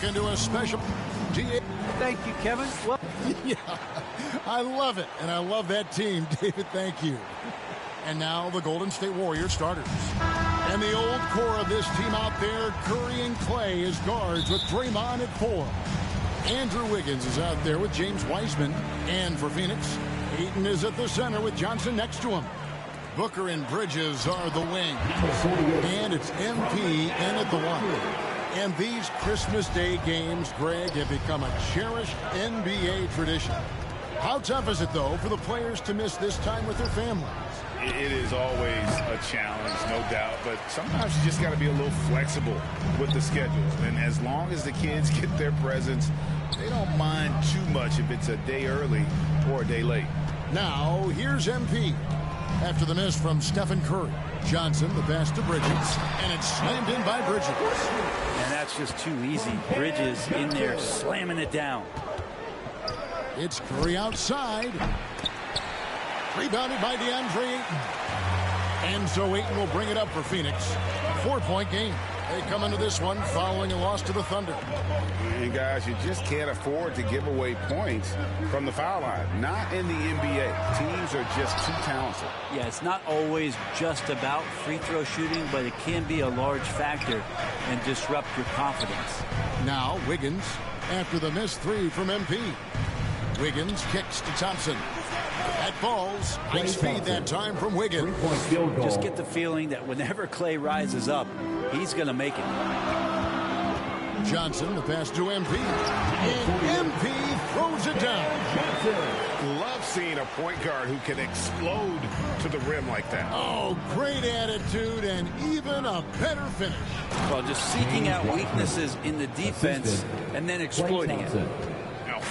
Into a special GA. Thank you, Kevin. Well, yeah, I love it, and I love that team, David. Thank you. And now the Golden State Warriors starters. And the old core of this team out there, Curry and Clay as guards with Draymond at 4. Andrew Wiggins is out there with James Wiseman. And for Phoenix, Ayton is at the center with Johnson next to him. Booker and Bridges are the wing. And it's MP in at the 1. And these Christmas Day games, Greg, have become a cherished NBA tradition. How tough is it, though, for the players to miss this time with their families? It is always a challenge, no doubt, but sometimes you just got to be a little flexible with the schedule. And as long as the kids get their presents, they don't mind too much if it's a day early or a day late. Now, here's MP. After the miss from Stephen Curry. Johnson, the pass to Bridges, and it's slammed in by Bridges. And that's just too easy. Bridges in there slamming it down. It's Curry outside. Rebounded by DeAndre Ayton. And so Ayton will bring it up for Phoenix. 4-point game. They come into this one following a loss to the Thunder. And guys, you just can't afford to give away points from the foul line. Not in the NBA. Teams are just too talented. Yeah, it's not always just about free throw shooting, but it can be a large factor and disrupt your confidence. Now Wiggins after the missed 3 from MP. Wiggins kicks to Thompson. That falls. High speed that time from Wiggins. Just get the feeling that whenever Clay rises up, he's going to make it. Johnson, the pass to MP. And MP throws it down. Love seeing a point guard who can explode to the rim like that. Oh, great attitude and even a better finish. Well, just seeking out weaknesses in the defense and then exploiting it.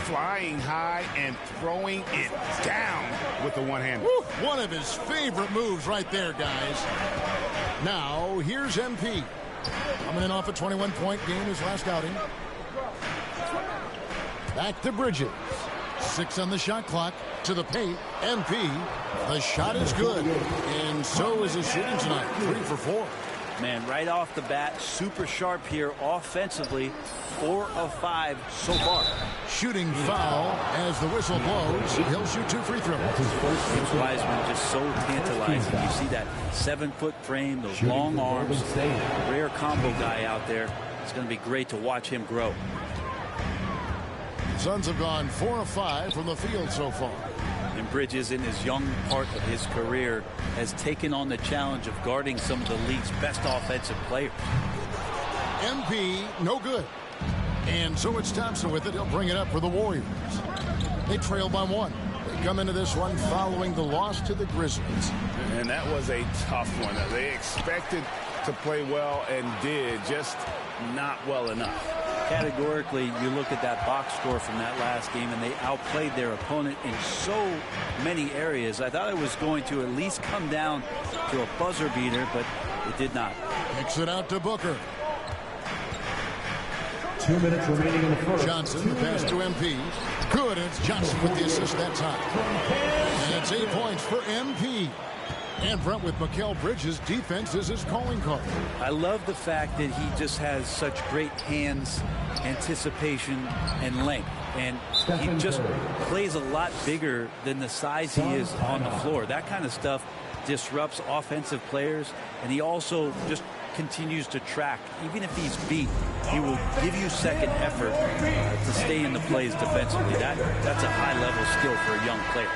Flying high and throwing it down with the one hand. One of his favorite moves right there, guys. Now, here's MP. Coming in off a 21-point game his last outing. Back to Bridges. 6 on the shot clock. To the paint. MP. The shot is good. And so is his shooting tonight. 3 for 4. Man, right off the bat, super sharp here offensively. 4 of 5 so far. Shooting foul as the whistle blows. He'll shoot 2 free throws. James Wiseman just so tantalizing. You see that 7-foot frame, those long arms, rare combo guy out there. It's going to be great to watch him grow. Suns have gone 4 of 5 from the field so far. And Bridges, in his young part of his career, has taken on the challenge of guarding some of the league's best offensive players. MP, no good. And so it's Thompson with it. He'll bring it up for the Warriors. They trail by 1. They come into this one following the loss to the Grizzlies. And that was a tough one. They expected to play well and did, just not well enough. Categorically, you look at that box score from that last game, and they outplayed their opponent in so many areas. I thought it was going to at least come down to a buzzer beater, but it did not. Kicks it out to Booker. 2 minutes remaining in the first. Johnson, the pass to MP. Good, and it's Johnson with the assist that time. And it's 8 points for MP. And Brent, with Mikal Bridges, defense is his calling card. I love the fact that he just has such great hands, anticipation, and length. And he just plays a lot bigger than the size he is on the floor. That kind of stuff disrupts offensive players, and he also just continues to track. Even if he's beat, he will give you second effort to stay in the plays defensively. That's a high-level skill for a young player.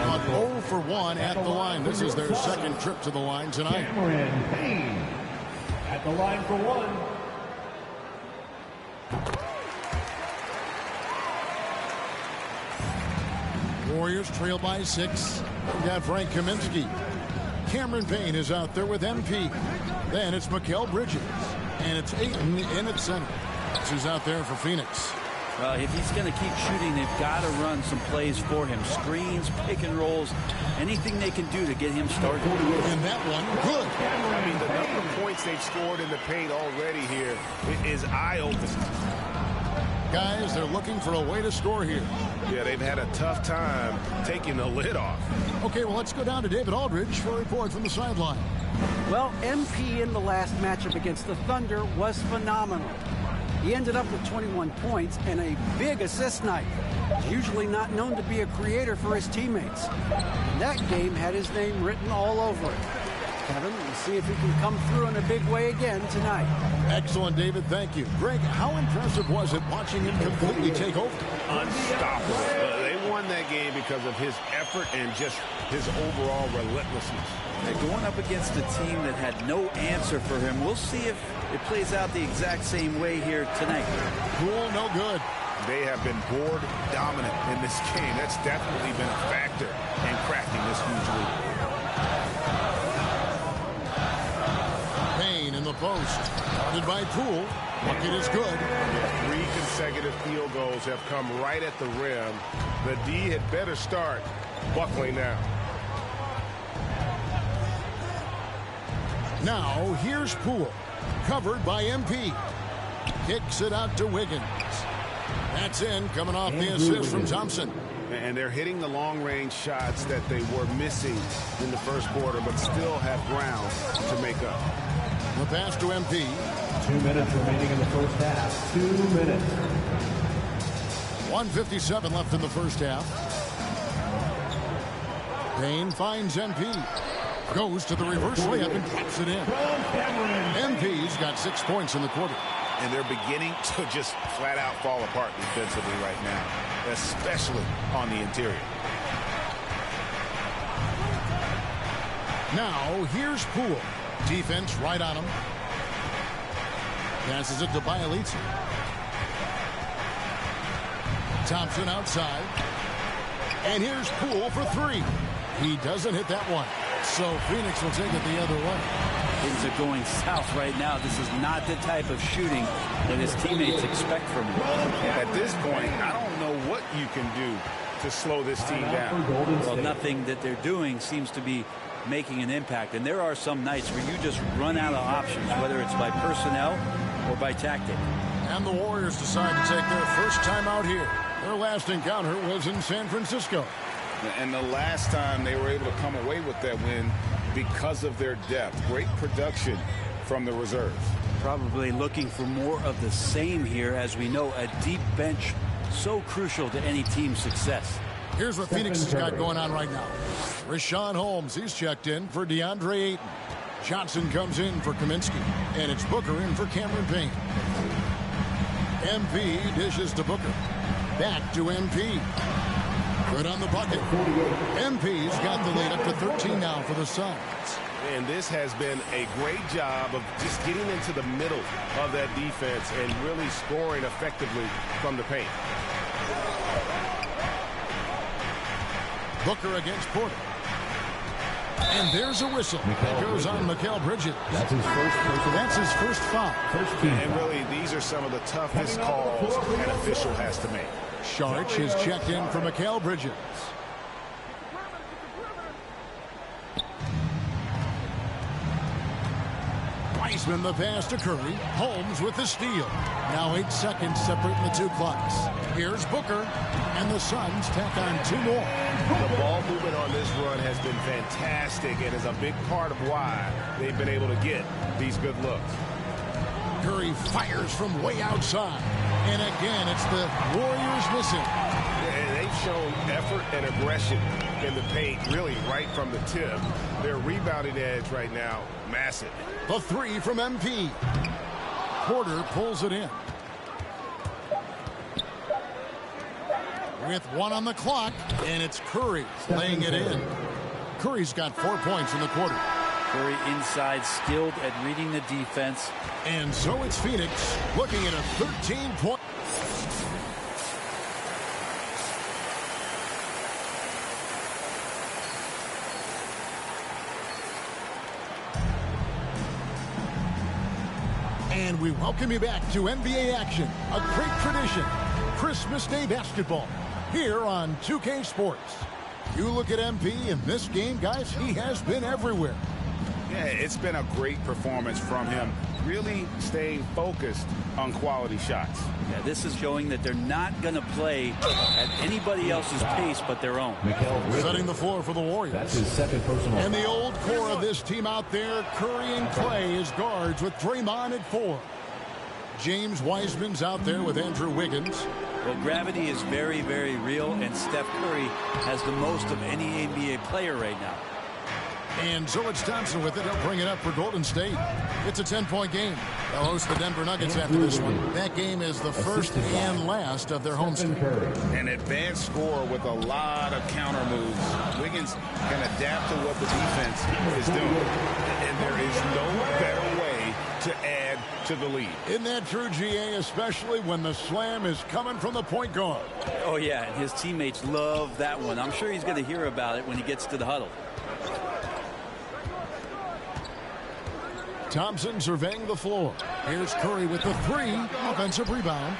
On 0 for 1 at the line. This is their second trip to the line tonight. Cameron Payne at the line for 1. Warriors trail by 6. We got Frank Kaminsky. Cameron Payne is out there with MP. Then it's Mikal Bridges. And it's Ayton in at center. Who's out there for Phoenix. If he's going to keep shooting, they've got to run some plays for him. Screens, pick and rolls, anything they can do to get him started. And that one, good. I mean, the number of points they've scored in the paint already here is eye-opening. Guys, they're looking for a way to score here. Yeah, they've had a tough time taking the lid off. Okay, well, let's go down to David Aldridge for a report from the sideline. Well, MP in the last matchup against the Thunder was phenomenal. He ended up with 21 points and a big assist night. He's usually not known to be a creator for his teammates. And that game had his name written all over it. Kevin, we'll see if he can come through in a big way again tonight. Excellent, David. Thank you. Greg, how impressive was it watching him completely take over? Unstoppable. They won that game because of his effort and just his overall relentlessness. They're going up against a team that had no answer for him. We'll see if it plays out the exact same way here tonight. Cool, no good. They have been board dominant in this game. That's definitely been a factor in cracking this huge lead. Payne in the post. Guarded by Poole. Bucket is good. 3 consecutive field goals have come right at the rim. The D had better start buckling now. Now, here's Poole. Covered by MP. Kicks it out to Wiggins. That's in, coming off the assist from Thompson. And they're hitting the long-range shots that they were missing in the first quarter, but still have ground to make up. The pass to MP. 2 minutes remaining in the first half. 2 minutes. 1:57 left in the first half. Payne finds MP. Goes to the reverse layup and taps it in. MP's got 6 points in the quarter. And they're beginning to just flat out fall apart defensively right now, especially on the interior. Now, here's Poole. Defense right on him. Passes it to Bialica. Thompson outside. And here's Poole for 3. He doesn't hit that one. So Phoenix will take it the other way. Things are going south right now. This is not the type of shooting that his teammates expect from him. At this point, I don't know what you can do to slow this team down. Well, nothing that they're doing seems to be making an impact. And there are some nights where you just run out of options, whether it's by personnel or by tactic. And the Warriors decide to take their first time out here. Their last encounter was in San Francisco. And the last time they were able to come away with that win because of their depth. Great production from the reserves. Probably looking for more of the same here, as we know a deep bench so crucial to any team's success. Here's what Phoenix has got going on right now. Richaun Holmes, he's checked in for DeAndre Ayton. Johnson comes in for Kaminsky. And it's Booker in for Cameron Payne. MP dishes to Booker. Back to MP. Good on the bucket. MP's got the lead up to 13 now for the Suns. And this has been a great job of just getting into the middle of that defense and really scoring effectively from the paint. Booker against Porter. And there's a whistle. That goes on Mikal Bridges. That's his first foul. And really, these are some of the toughest calls an official has to make. Saric is checked in for Mikal Bridges. Wiseman the pass to Curry. Holmes with the steal. Now 8 seconds separating the two clocks. Here's Booker. And the Suns tack on 2 more. The ball movement on this run has been fantastic and is a big part of why they've been able to get these good looks. Curry fires from way outside. And again, it's the Warriors missing. And they've shown effort and aggression in the paint, really right from the tip. Their rebounding edge right now, massive. The 3 from MP. Porter pulls it in. With 1 on the clock, and it's Curry laying it in. Curry's got 4 points in the quarter. Curry inside, skilled at reading the defense. And so it's Phoenix looking at a 13-point. And we welcome you back to NBA action, a great tradition, Christmas Day basketball, here on 2K Sports. You look at MP in this game, guys, he has been everywhere. Yeah, it's been a great performance from him, really staying focused on quality shots. Yeah, this is showing that they're not going to play at anybody else's pace but their own. Setting the floor for the Warriors. That's his second personal. And the old core of this team out there, Curry and Clay as guards with Draymond at 4. James Wiseman's out there with Andrew Wiggins. Well, gravity is very, very real, and Steph Curry has the most of any NBA player right now. And Zolich Thompson with it. He'll bring it up for Golden State. It's a 10-point game. They'll host the Denver Nuggets after this one. That game is the first and last of their homestand. An advanced scorer with a lot of counter moves. Wiggins can adapt to what the defense is doing. And there is no better way to add to the lead. Isn't that true, GA, especially when the slam is coming from the point guard? Oh, yeah, and his teammates love that one. I'm sure he's going to hear about it when he gets to the huddle. Thompson surveying the floor. Here's Curry with the 3. Offensive rebound.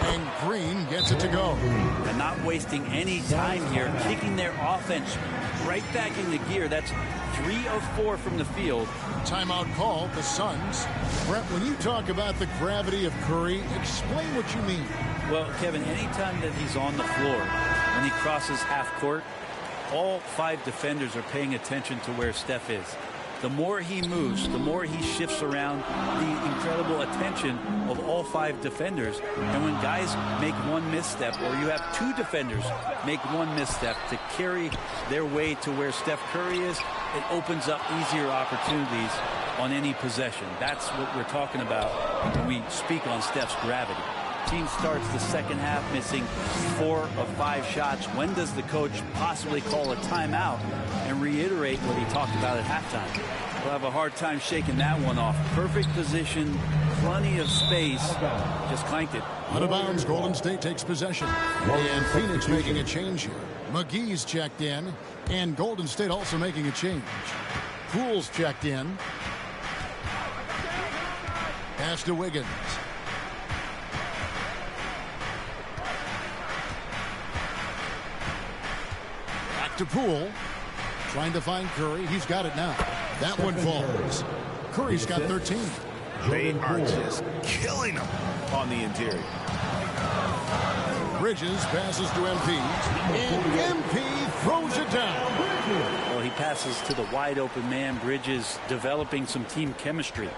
And Green gets it to go. And not wasting any time here, kicking their offense right back into gear. That's 3 of 4 from the field. Timeout called, the Suns. Brett, when you talk about the gravity of Curry, explain what you mean. Well, Kevin, anytime that he's on the floor, when he crosses half court, all 5 defenders are paying attention to where Steph is. The more he moves, the more he shifts around, the incredible attention of all 5 defenders. And when guys make one misstep, or you have 2 defenders make one misstep to carry their way to where Steph Curry is, it opens up easier opportunities on any possession. That's what we're talking about when we speak on Steph's gravity. Team starts the second half missing 4 of 5 shots. When does the coach possibly call a timeout and reiterate what he talked about at halftime? We'll have a hard time shaking that one off. Perfect position, plenty of space, just clanked it. Out of bounds, Golden State takes possession. And Phoenix making a change here. McGee's checked in, and Golden State also making a change. Poole's checked in. Pass to Wiggins. To Poole, trying to find Curry. He's got it now. That one falls. Curry's got 13. They are just killing him on the interior. Bridges passes to MP, and MP throws it down. Well, he passes to the wide open man. Bridges developing some team chemistry.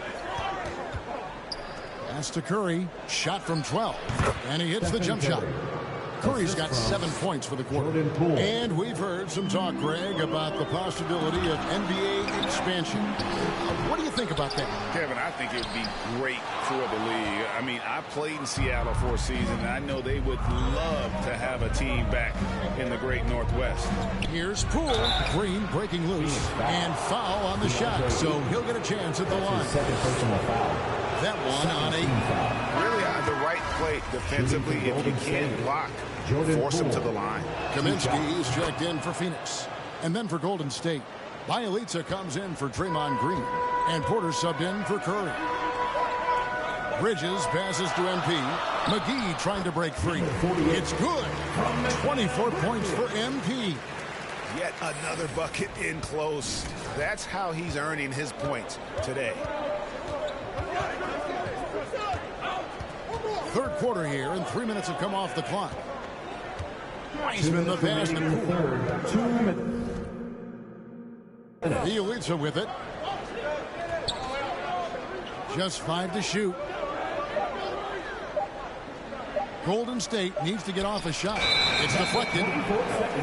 Pass to Curry, shot from 12, and he hits the jump shot. Curry's got 7 points for the quarter. And we've heard some talk, Greg, about the possibility of NBA expansion. What do you think about that? Kevin, I think it would be great for the league. I mean, I played in Seattle for a season, and I know they would love to have a team back in the great Northwest. Here's Poole. Green breaking loose, and foul on the shot, so he'll get a chance at the line. Second personal foul. That one on 8. Really on the right play defensively. If you can't block, force him to the line. Kaminsky is checked in for Phoenix. And then for Golden State, Bielitsa comes in for Draymond Green. And Porter subbed in for Curry. Bridges passes to MP. McGee trying to break free. It's good. 24 points for MP. Yet another bucket in close. That's how he's earning his points today. Third quarter here, and 3 minutes have come off the clock. Wiseman the pass to Poole. 2 minutes. Bielitsa with it. Just 5 to shoot. Golden State needs to get off a shot. It's deflected.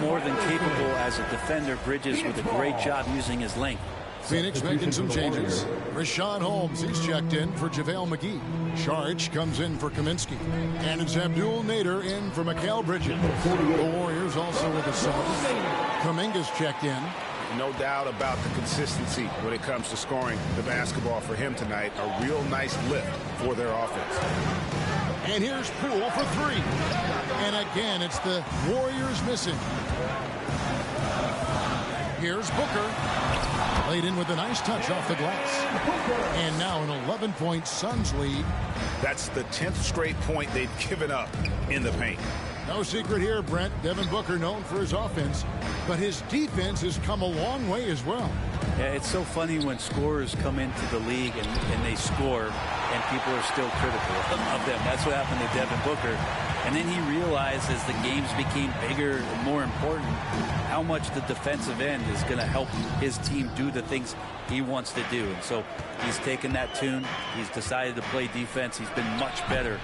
More than capable as a defender. Bridges with a great job using his length. Phoenix making some changes. Rashawn Holmes, he's checked in for JaVale McGee. Sharch comes in for Kaminsky. And it's Abdul Nader in for Mikal Bridges. The Warriors also with a sub. Kuminga's checked in. No doubt about the consistency when it comes to scoring the basketball for him tonight. A real nice lift for their offense. And here's Poole for 3. And again, it's the Warriors missing. Here's Booker. Laid in with a nice touch off the glass. And now an 11-point Suns lead. That's the 10th straight point they've given up in the paint. No secret here, Brent. Devin Booker known for his offense, but his defense has come a long way as well. Yeah, it's so funny when scorers come into the league and they score, and people are still critical of them. That's what happened to Devin Booker. And then he realized as the games became bigger and more important, how much the defensive end is going to help his team do the things he wants to do. And so he's taken that tune. He's decided to play defense. He's been much better.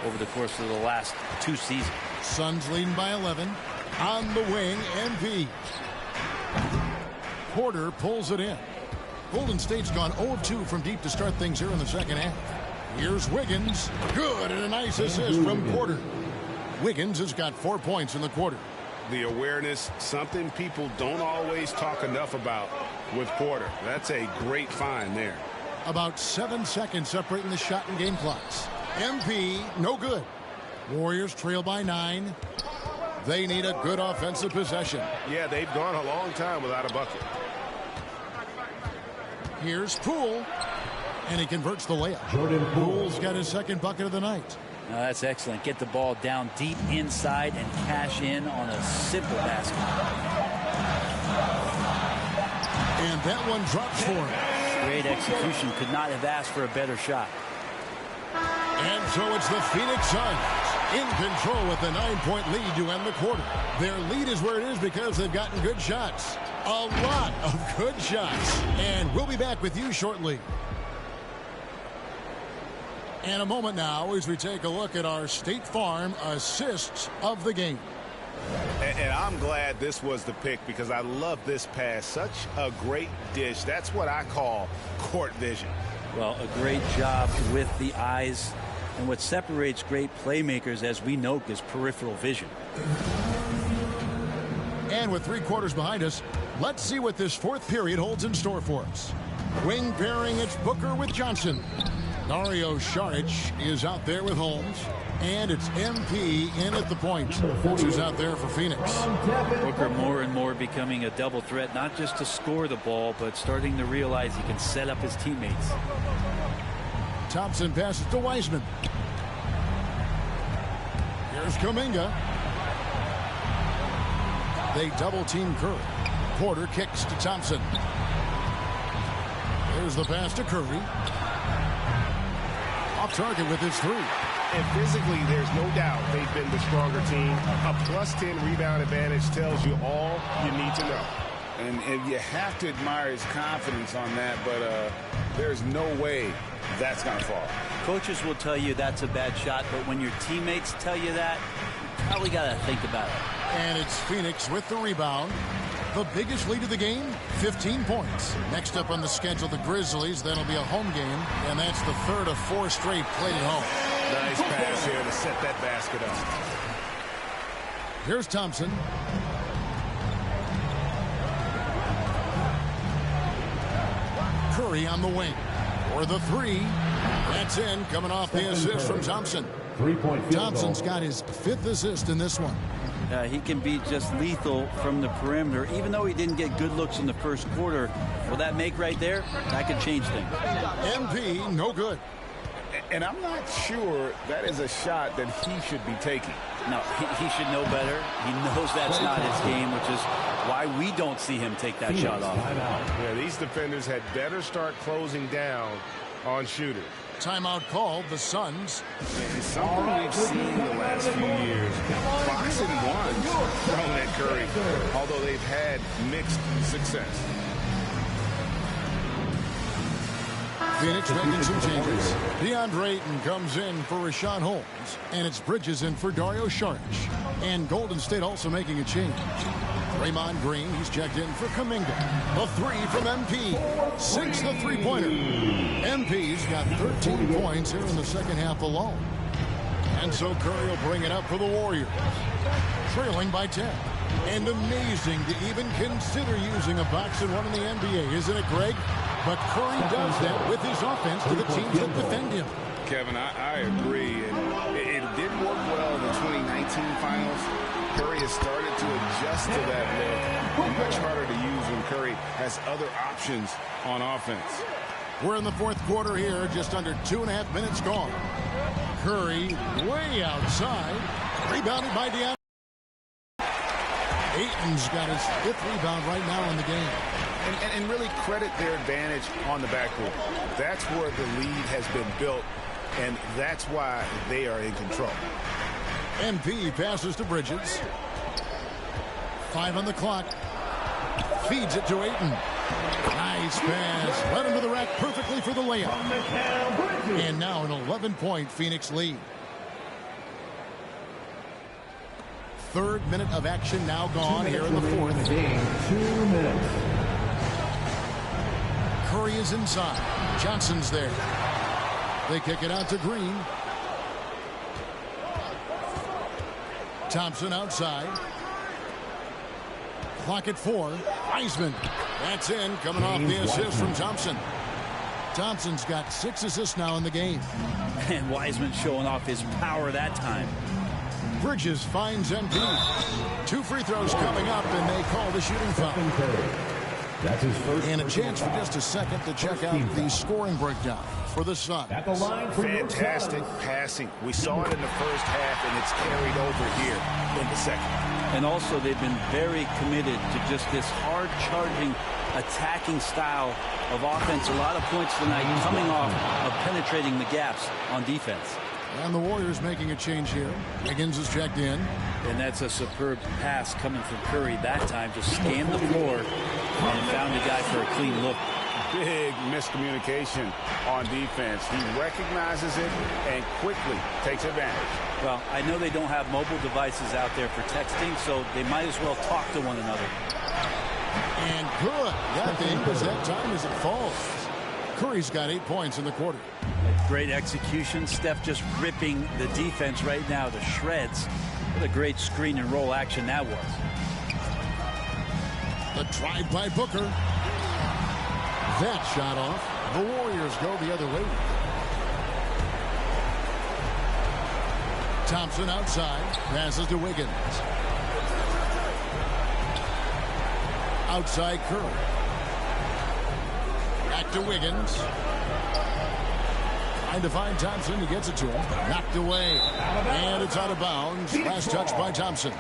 Over the course of the last 2 seasons. Suns leading by 11. On the wing, MP. Porter pulls it in. Golden State's gone 0-2 from deep to start things here in the second half. Here's Wiggins. Good, and a nice assist from Porter. Wiggins has got 4 points in the quarter. The awareness, something people don't always talk enough about with Porter. That's a great find there. About 7 seconds separating the shot and game clocks. MP, no good. Warriors trail by 9. They need a good offensive possession. Yeah, they've gone a long time without a bucket. Here's Poole, and he converts the layup. Poole's got his second bucket of the night. That's excellent. Get the ball down deep inside and cash in on a simple basket. And that one drops for him. Great execution. Could not have asked for a better shot. And so it's the Phoenix Suns in control with a 9-point lead to end the quarter. Their lead is where it is because they've gotten good shots. A lot of good shots. And we'll be back with you shortly. In a moment now as we take a look at our State Farm assists of the game. And I'm glad this was the pick because I love this pass. Such a great dish. That's what I call court vision. Well, a great job with the eyes. And what separates great playmakers, as we know, is peripheral vision. And with 3 quarters behind us, let's see what this fourth period holds in store for us. Wing pairing, it's Booker with Johnson. Dario Saric is out there with Holmes. And it's MP in at the point. That's who's out there for Phoenix. Booker more and more becoming a double threat, not just to score the ball, but starting to realize he can set up his teammates. Thompson passes to Wiseman. Here's Kuminga. They double team Curry. Porter kicks to Thompson. There's the pass to Curry. Off target with his 3. And physically, there's no doubt they've been the stronger team. A +10 rebound advantage tells you all you need to know. And you have to admire his confidence on that, but there's no way that's going to fall. Coaches will tell you that's a bad shot, but when your teammates tell you that, you probably got to think about it. And it's Phoenix with the rebound. The biggest lead of the game, 15 points. Next up on the schedule, the Grizzlies. That'll be a home game, and that's the 3rd of 4 straight played at home. Nice pass here to set that basket up. Here's Thompson. Curry on the wing. For the 3. That's in, coming off the assist from Thompson. 3-point Thompson's got his 5th assist in this one. He can be just lethal from the perimeter. Even though he didn't get good looks in the first quarter, well, that make right there, that could change things. MP, no good. And I'm not sure that is a shot that he should be taking. No, he should know better. He knows that's not his game, which is why we don't see him take that shot off. Yeah, these defenders had better start closing down on shooters. Timeout called, the Suns. It's something we've seen the last few years. Box and ones thrown at Curry, although they've had mixed success. Phoenix making some changes. DeAndre Ayton comes in for Rashawn Holmes. And it's Bridges in for Dario Saric. And Golden State also making a change. Draymond Green, he's checked in for Kuminga. A 3 from MP. 6 the three-pointer. MP's got 13 points here in the second half alone. And so Curry will bring it up for the Warriors. Trailing by 10. And amazing to even consider using a box and one in the NBA, isn't it, Greg? But Curry does that with his offense to the teams that defend him. Kevin, I agree. And it didn't work well in the 2019 finals. Curry has started to adjust to that look. Much harder to use when Curry has other options on offense. We're in the 4th quarter here, just under 2.5 minutes gone. Curry way outside. Rebounded by DeAndre. Ayton's got his 5th rebound right now in the game. And really credit their advantage on the backcourt. That's where the lead has been built, and that's why they are in control. MP passes to Bridges. 5 on the clock. Feeds it to Ayton. Nice pass. Led him to the rack perfectly for the layup. And now an 11-point Phoenix lead. 3rd minute of action now gone here in the 4th. 2 minutes. Curry is inside. Johnson's there. They kick it out to Green. Thompson outside. Clock at 4. Wiseman. That's in. Coming off the assist from Thompson. Thompson's got 6 assists now in the game. And Wiseman showing off his power that time. Bridges finds MP. 2 free throws coming up, and they call the shooting foul. That's his first. And a chance for just a second to check out the scoring breakdown for the Suns. At the line for Fantastic passing. We saw it in the first half, and it's carried over here in the second. And also, they've been very committed to just this hard-charging, attacking style of offense. A lot of points tonight coming off of penetrating the gaps on defense. And the Warriors making a change here. Wiggins is checked in. And that's a superb pass coming from Curry that time. Just scanned the floor and found a guy for a clean look. Big miscommunication on defense. He recognizes it and quickly takes advantage. Well, I know they don't have mobile devices out there for texting, so they might as well talk to one another. And good. Got the Ingles that time as it falls. Curry's got 8 points in the quarter. Great execution. Steph just ripping the defense right now to shreds. What a great screen and roll action that was. The drive by Booker. That shot off. The Warriors go the other way. Thompson outside. Passes to Wiggins. Outside Curry. Back to Wiggins. Trying to find Thompson. He gets it to him. Knocked away. And it's out of bounds. Last touch by Thompson.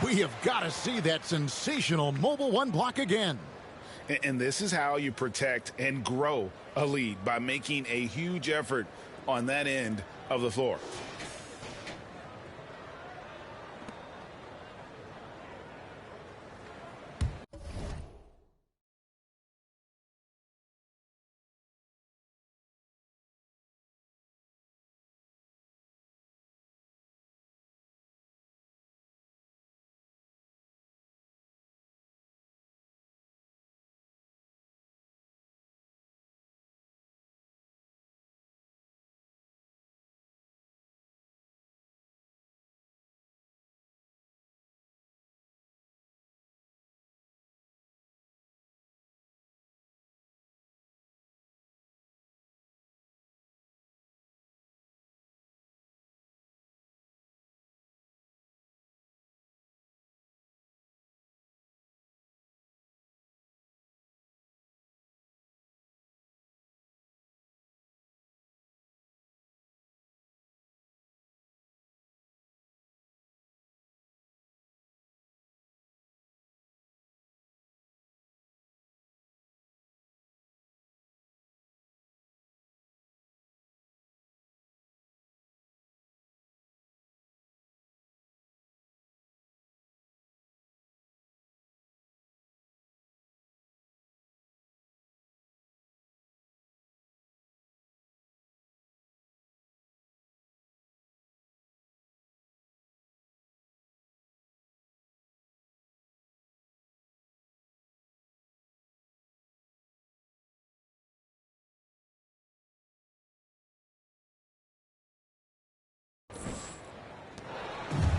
We have got to see that sensational mobile one block again. And this is how you protect and grow a lead, by making a huge effort on that end of the floor.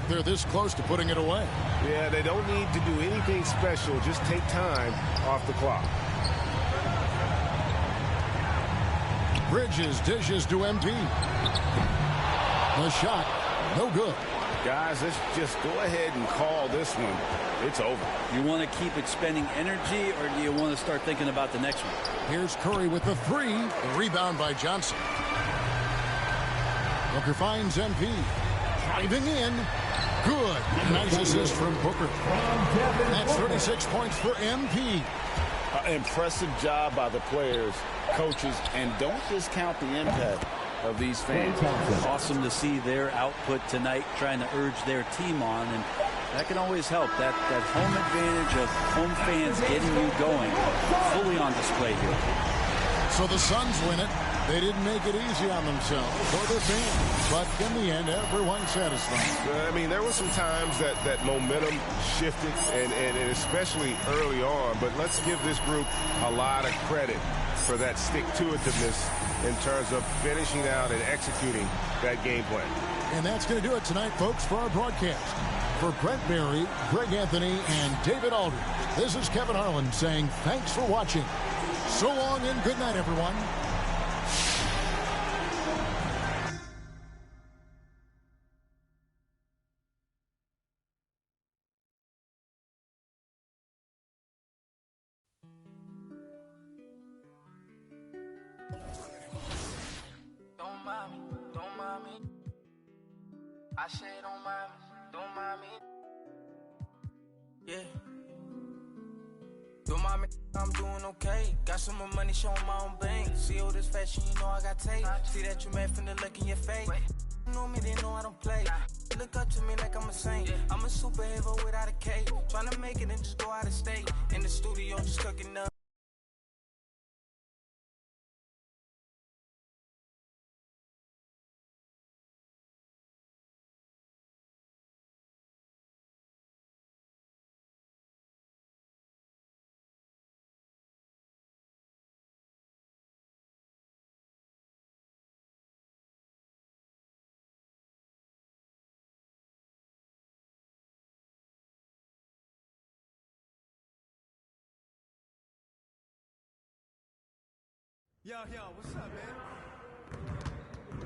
They're this close to putting it away. Yeah, they don't need to do anything special. Just take time off the clock. Bridges dishes to MP. The shot, no good. Guys, let's just go ahead and call this one. It's over. You want to keep expending energy, or do you want to start thinking about the next one? Here's Curry with the three. The rebound by Johnson. Booker finds MP. Driving in. Good. Nice assist from Booker. That's 36 points for MP. Impressive job by the players, coaches, and don't discount the impact of these fans. Awesome to see their output tonight, trying to urge their team on, and that can always help. That home advantage of home fans getting you going, fully on display here. So the Suns win it. They didn't make it easy on themselves or their fans, but in the end, everyone's satisfied. I mean, there were some times that momentum shifted, and especially early on, but let's give this group a lot of credit for that stick-to-itiveness in terms of finishing out and executing that game plan. And that's going to do it tonight, folks, for our broadcast. For Brent Barry, Greg Anthony, and David Aldridge, this is Kevin Harlan saying thanks for watching. So long and good night, everyone. I say don't mind me. Yeah. Don't mind me, I'm doing okay. Got some more money, showing my own bank. See all this fashion, you know I got tape. See that you mad from the look in your face. You know me, they know I don't play. Look up to me like I'm a saint. I'm a superhero without a cape. Tryna make it and just go out of state. In the studio, just cooking up. Yo, what's up,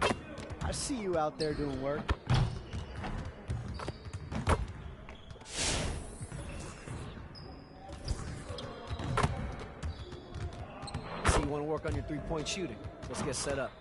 man? I see you out there doing work. I see you want to work on your three-point shooting. Let's get set up.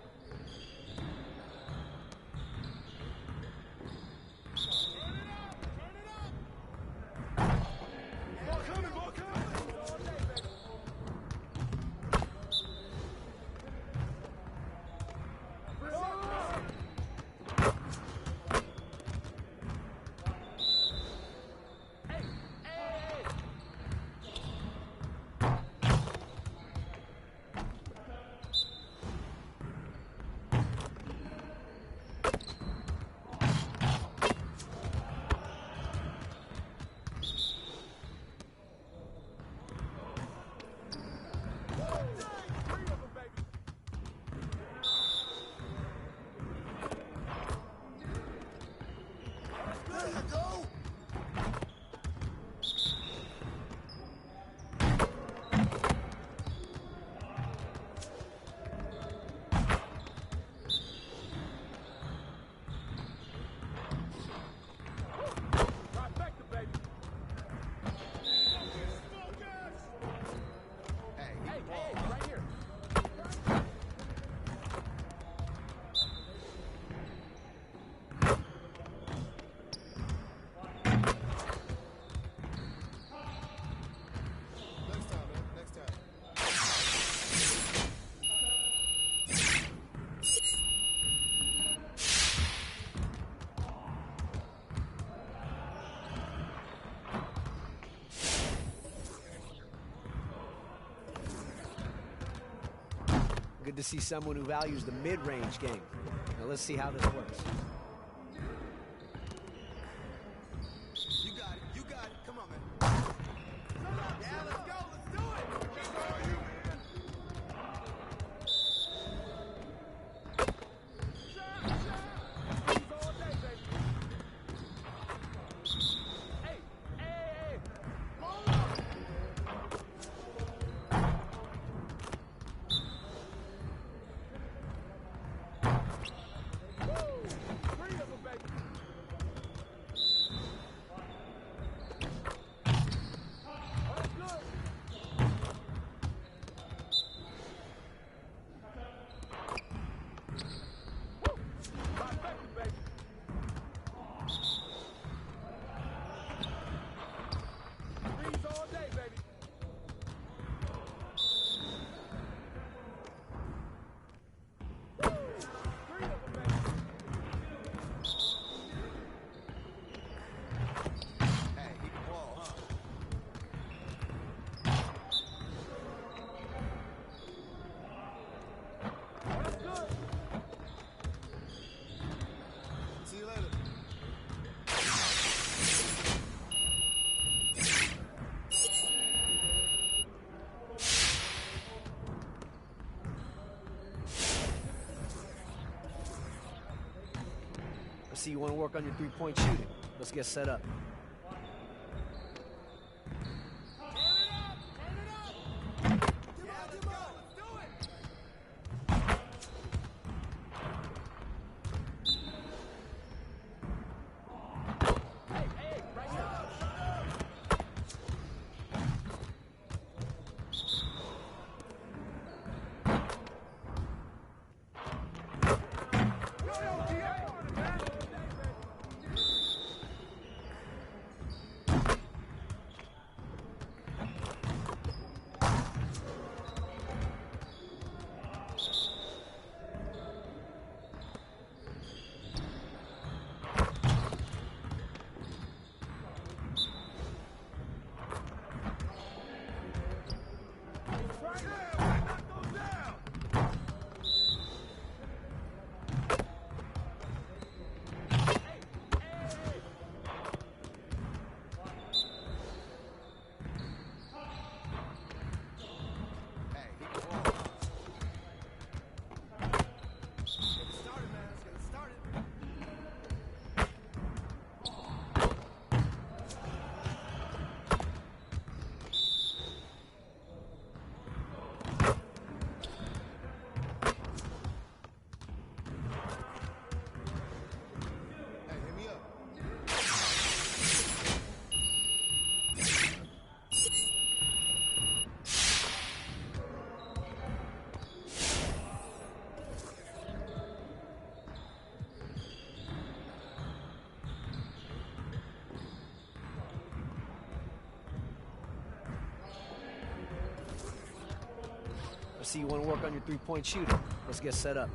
Good to see someone who values the mid-range game. Now let's see how this works. You got it. Come on, man. Yeah, let's go. Let's do it. How are you, man? Shot. All day, baby. Hey. Hold on. See, you want to work on your three-point shooting. Let's get set up. see you want to work on your three-point shooter. Let's get set up.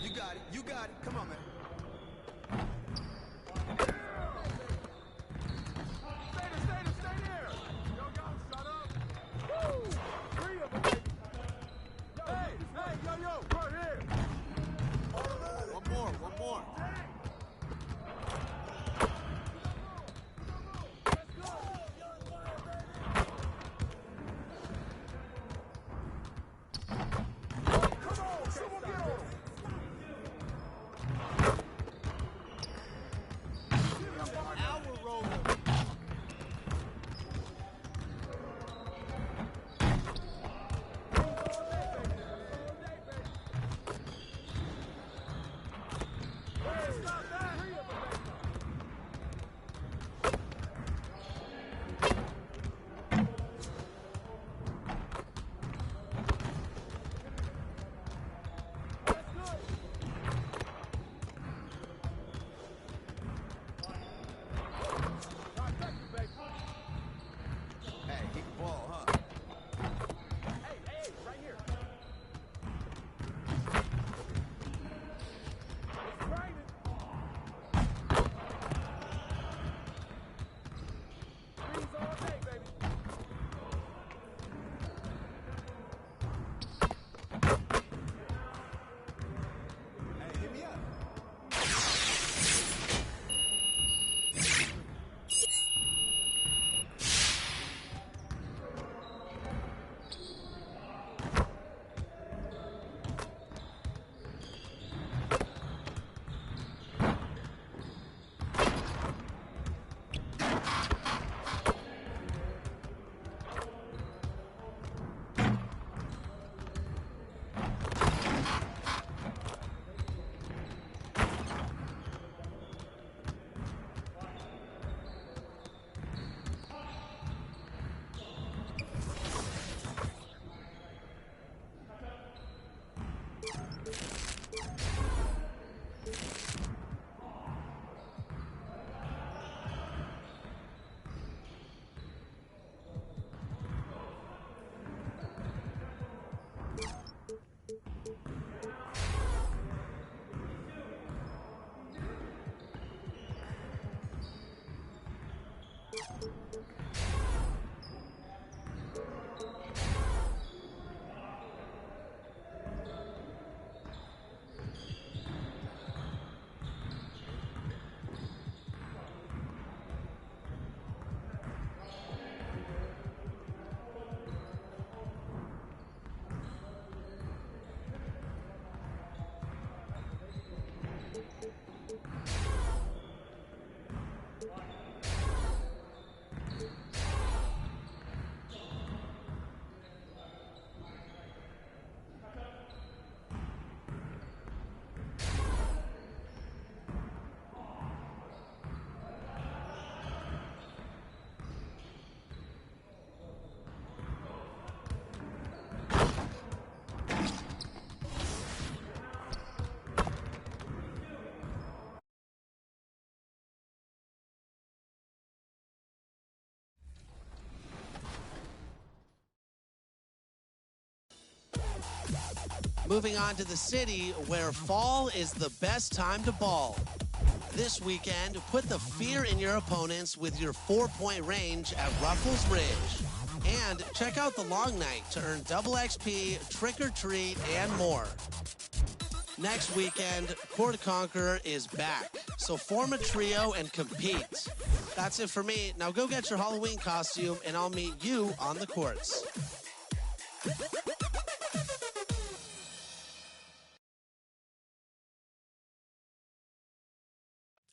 You got it. You got it. Come on, man. Stay there. Yo, shut up. Woo! 3 of them. Hey, yo, right here. One more. Moving on to the city where fall is the best time to ball. This weekend, put the fear in your opponents with your 4-point range at Ruffles Ridge. And check out the long night to earn double XP, trick or treat, and more. Next weekend, Court Conqueror is back. So form a trio and compete. That's it for me. Now go get your Halloween costume and I'll meet you on the courts.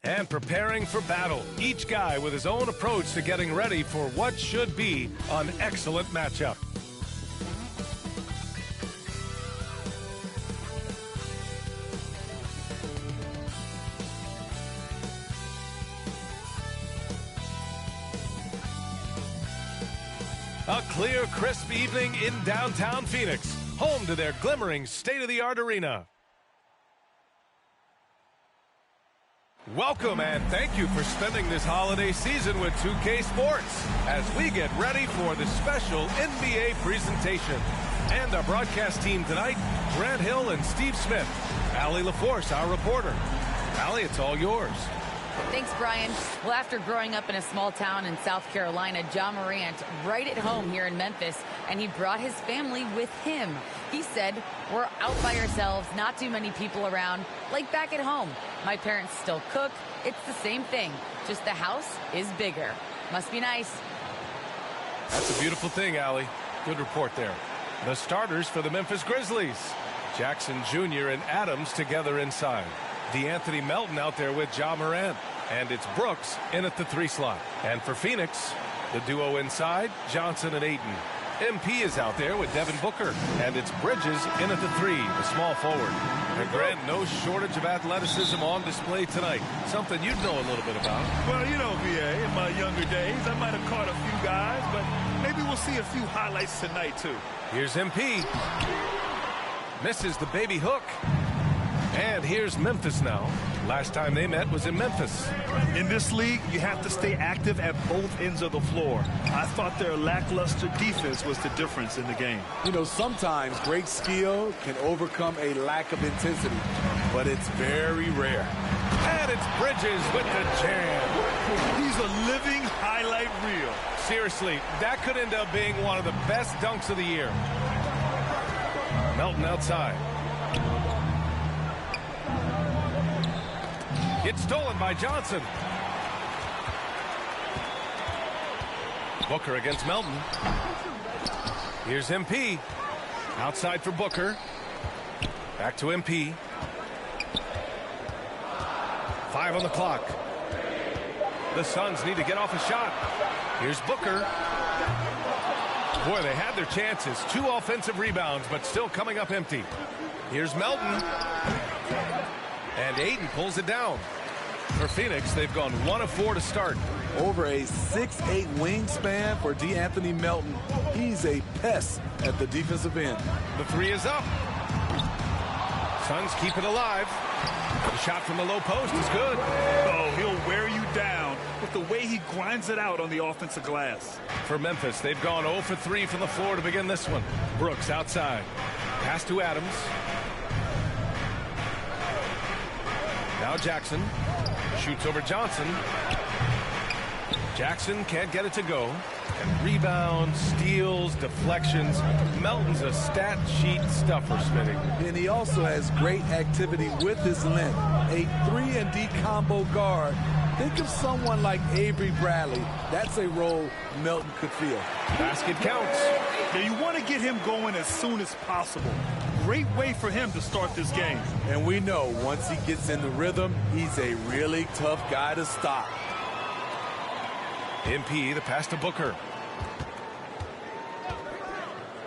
And preparing for battle, each guy with his own approach to getting ready for what should be an excellent matchup. A clear, crisp evening in downtown Phoenix, home to their glimmering state-of-the-art arena. Welcome and thank you for spending this holiday season with 2K Sports as we get ready for the special NBA presentation. And our broadcast team tonight, Grant Hill and Steve Smith. Allie LaForce, our reporter. Allie, it's all yours. Thanks, Brian. Well, after growing up in a small town in South Carolina, Ja Morant right at home here in Memphis, and he brought his family with him. He said, "We're out by ourselves, not too many people around, like back at home. My parents still cook. It's the same thing, just the house is bigger. Must be nice." That's a beautiful thing, Allie. Good report there. The starters for the Memphis Grizzlies. Jackson Jr. and Adams together inside. DeAnthony Melton out there with Ja Morant. And it's Brooks in at the 3 slot. And for Phoenix, the duo inside, Johnson and Ayton. MP is out there with Devin Booker. And it's Bridges in at the 3, the small forward. And Grant, no shortage of athleticism on display tonight. Something you'd know a little bit about. Well, you know, VA, in my younger days, I might have caught a few guys, but maybe we'll see a few highlights tonight, too. Here's MP. Misses the baby hook. And here's Memphis now. Last time they met was in Memphis. In this league, you have to stay active at both ends of the floor. I thought their lackluster defense was the difference in the game. You know, sometimes great skill can overcome a lack of intensity, but it's very rare. And it's Bridges with the jam. He's a living highlight reel. Seriously, that could end up being one of the best dunks of the year. Melton outside. It's stolen by Johnson. Booker against Melton. Here's MP. Outside for Booker. Back to MP. 5 on the clock. The Suns need to get off a shot. Here's Booker. Boy, they had their chances. 2 offensive rebounds, but still coming up empty. Here's Melton. And Ayton pulls it down. For Phoenix, they've gone 1 of 4 to start. Over a 6'8" wingspan for DeAnthony Melton. He's a pest at the defensive end. The 3 is up. Suns keep it alive. The shot from the low post is good. Oh, he'll wear you down with the way he grinds it out on the offensive glass. For Memphis, they've gone 0 for 3 from the floor to begin this one. Brooks outside. Pass to Adams. Now Jackson. Shoots over Johnson. Jackson can't get it to go. And rebounds, steals, deflections. Melton's a stat sheet stuffer, Smitty. And he also has great activity with his length. A 3-and-D combo guard. Think of someone like Avery Bradley. That's a role Melton could fill. Basket counts. Yeah, you want to get him going as soon as possible. Great way for him to start this game. And we know once he gets in the rhythm, he's a really tough guy to stop. MP, the pass to Booker.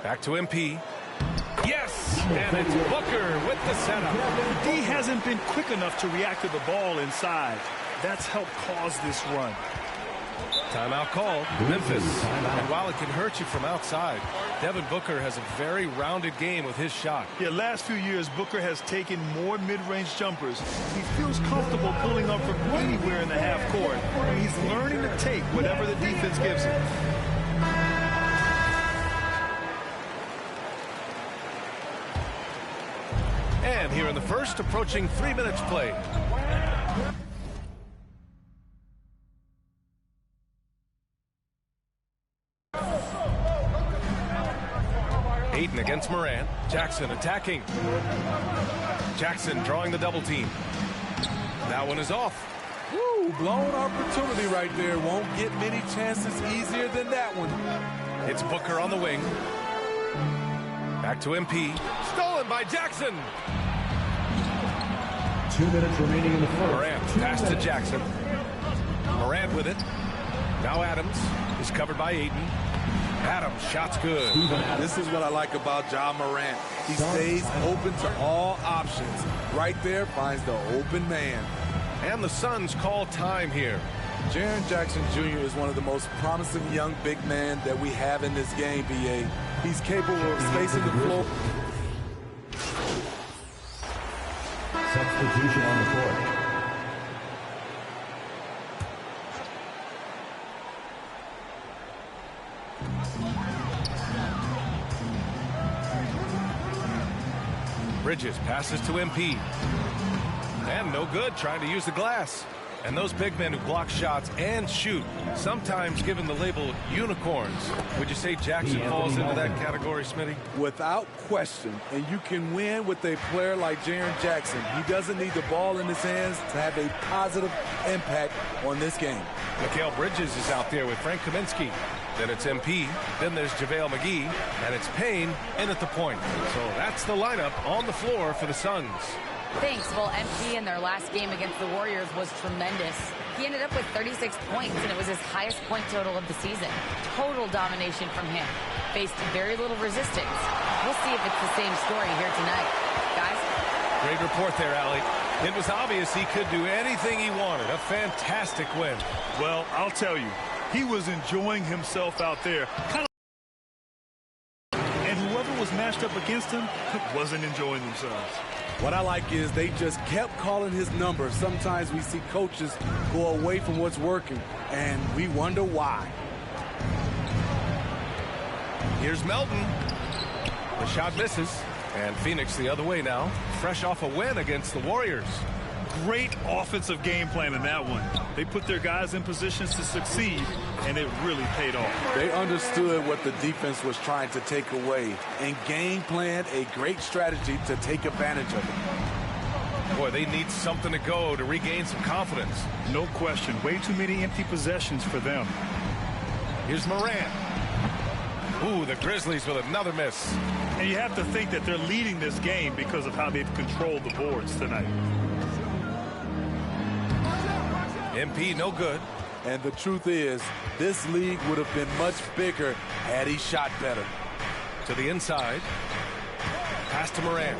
Back to MP. Yes! And it's Booker with the setup. D hasn't been quick enough to react to the ball inside. That's helped cause this run. Timeout called. Memphis. And while it can hurt you from outside, Devin Booker has a very rounded game with his shot. Yeah, last few years, Booker has taken more mid-range jumpers. He feels comfortable pulling up from anywhere in the half court. He's learning to take whatever the defense gives him. And here in the first, approaching 3 minutes played. Ayton against Morant. Jackson attacking. Jackson drawing the double team. That one is off. Woo, blown opportunity right there. Won't get many chances easier than that one. It's Booker on the wing. Back to MP. Stolen by Jackson. 2 minutes remaining in the first. Morant pass to Jackson. Morant with it. Now Adams is covered by Ayton. Adams, shot's good. This is what I like about Ja Morant. He stays open to all options. Right there finds the open man. And the Suns call time here. Jaren Jackson Jr. is one of the most promising young big men that we have in this game, BA. He's capable of spacing the floor. Substitution on the court. Bridges passes to MP. And no good, trying to use the glass. And those big men who block shots and shoot, sometimes given the label unicorns. Would you say Jackson falls into that category, Smitty? Without question. And you can win with a player like Jaren Jackson. He doesn't need the ball in his hands to have a positive impact on this game. Mikal Bridges is out there with Frank Kaminsky. Then it's MP. Then there's JaVale McGee. And it's Payne in at the point. So that's the lineup on the floor for the Suns. Thanks. Well, MP in their last game against the Warriors was tremendous. He ended up with 36 points, and it was his highest point total of the season. Total domination from him. Faced very little resistance. We'll see if it's the same story here tonight. Guys? Great report there, Allie. It was obvious he could do anything he wanted. A fantastic win. Well, I'll tell you, he was enjoying himself out there. And whoever was matched up against him wasn't enjoying themselves. What I like is they just kept calling his number. Sometimes we see coaches go away from what's working, and we wonder why. Here's Melton. The shot misses, and Phoenix the other way now, fresh off a win against the Warriors. Great offensive game plan in that one. They put their guys in positions to succeed, and it really paid off. They understood what the defense was trying to take away and game planned a great strategy to take advantage of it. Boy, they need something to go to regain some confidence. No question. Way too many empty possessions for them. Here's Morant. Ooh, the Grizzlies with another miss. And you have to think that they're leading this game because of how they've controlled the boards tonight. MP no good. And the truth is, this league would have been much bigger had he shot better. To the inside. Pass to Morant.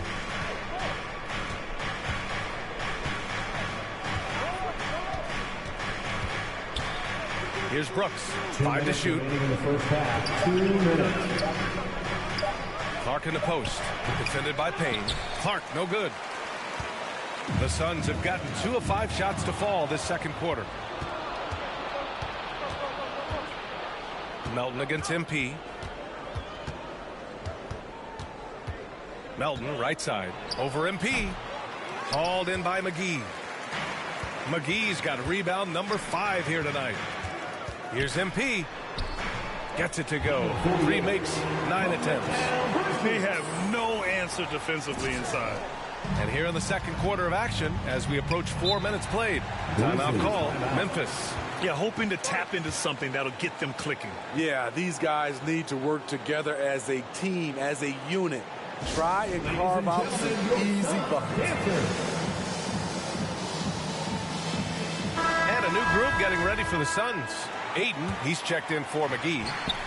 Here's Brooks. 5 to shoot. In the first half, 2 minutes. Clark in the post. Defended by Payne. Clark, no good. The Suns have gotten 2 of 5 shots to fall this second quarter. Melton against MP. Melton, right side. Over MP. Hauled in by McGee. McGee's got rebound number 5 here tonight. Here's MP. Gets it to go. 3 makes 9 attempts. They have no answer defensively inside. And here in the second quarter of action, as we approach 4 minutes played. Timeout call, Memphis. Yeah, hoping to tap into something that'll get them clicking. Yeah, these guys need to work together as a team, as a unit. Try and carve out some easy buckets. And a new group getting ready for the Suns. Ayton, he's checked in for McGee.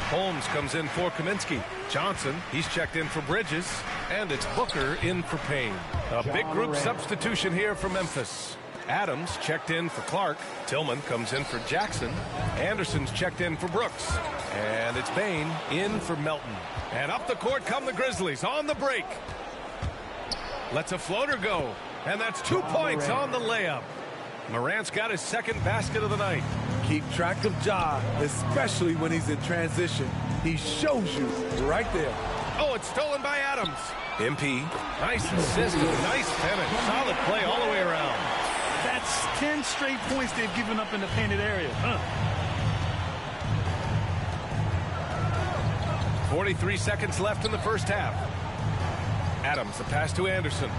Holmes comes in for Kaminsky. Johnson, he's checked in for Bridges. And it's Booker in for Payne. A big group substitution here for Memphis. Adams checked in for Clark. Tillman comes in for Jackson. Anderson's checked in for Brooks. And it's Payne in for Melton. And up the court come the Grizzlies on the break. Lets a floater go. And that's 2 points on the layup. Morant's got his second basket of the night. Keep track of Ja, especially when he's in transition. He shows you right there. Oh, it's stolen by Adams. MP, nice assist, nice finish. Solid play all the way around. That's 10 straight points they've given up in the painted area. 43 seconds left in the first half. Adams, the pass to Anderson.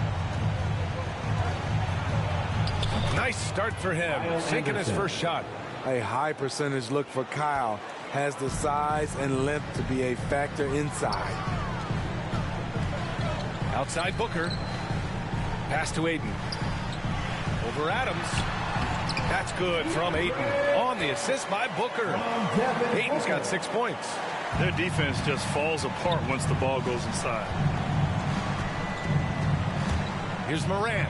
Nice start for him, sinking his first shot. A high percentage look for Kyle. Has the size and length to be a factor inside. Outside Booker. Pass to Ayton. Over Adams. That's good from Ayton. On the assist by Booker. Ayton's got 6 points. Their defense just falls apart once the ball goes inside. Here's Morant.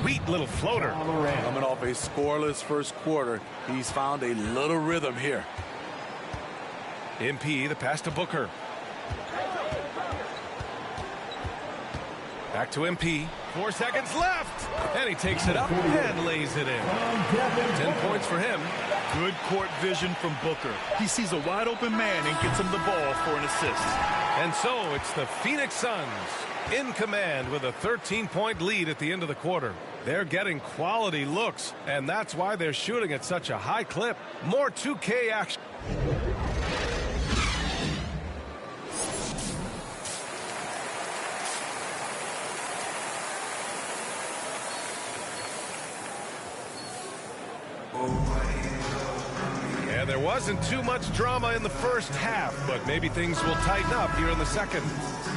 Sweet little floater. Coming off a scoreless first quarter, he's found a little rhythm here. MP, the pass to Booker. Back to MP. 4 seconds left. And he takes it up and lays it in. 10 points for him. Good court vision from Booker. He sees a wide open man and gets him the ball for an assist. And so it's the Phoenix Suns in command with a 13-point lead at the end of the quarter. They're getting quality looks, and that's why they're shooting at such a high clip. More 2K action. And there wasn't too much drama in the first half, but maybe things will tighten up here in the second.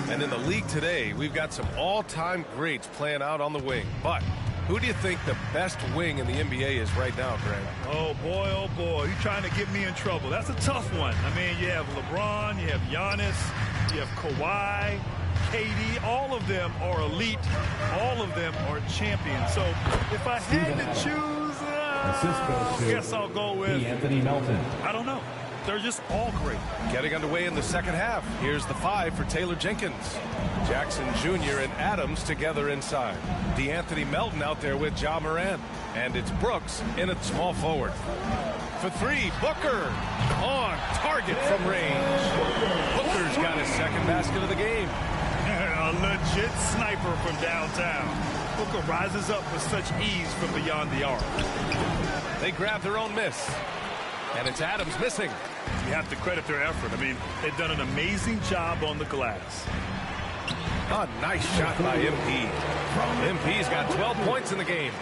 And in the league today, we've got some all-time greats playing out on the wing. But who do you think the best wing in the NBA is right now, Greg? Oh, boy, you're trying to get me in trouble. That's a tough one. I mean, you have LeBron, you have Giannis, you have Kawhi, KD. All of them are elite. All of them are champions. So if I had to choose, I guess I'll go with Anthony Melton. I don't know. They're just all great. Getting underway in the second half. Here's the 5 for Taylor Jenkins. Jackson Jr. and Adams together inside. DeAnthony Melton out there with Ja Morant. And it's Brooks in at small forward. For 3, Booker on target from range. Booker's got his second basket of the game. A legit sniper from downtown. Booker rises up with such ease from beyond the arc. They grab their own miss. And it's Adams missing. You have to credit their effort. I mean, they've done an amazing job on the glass. A nice shot by MP. MP's got 12 points in the game.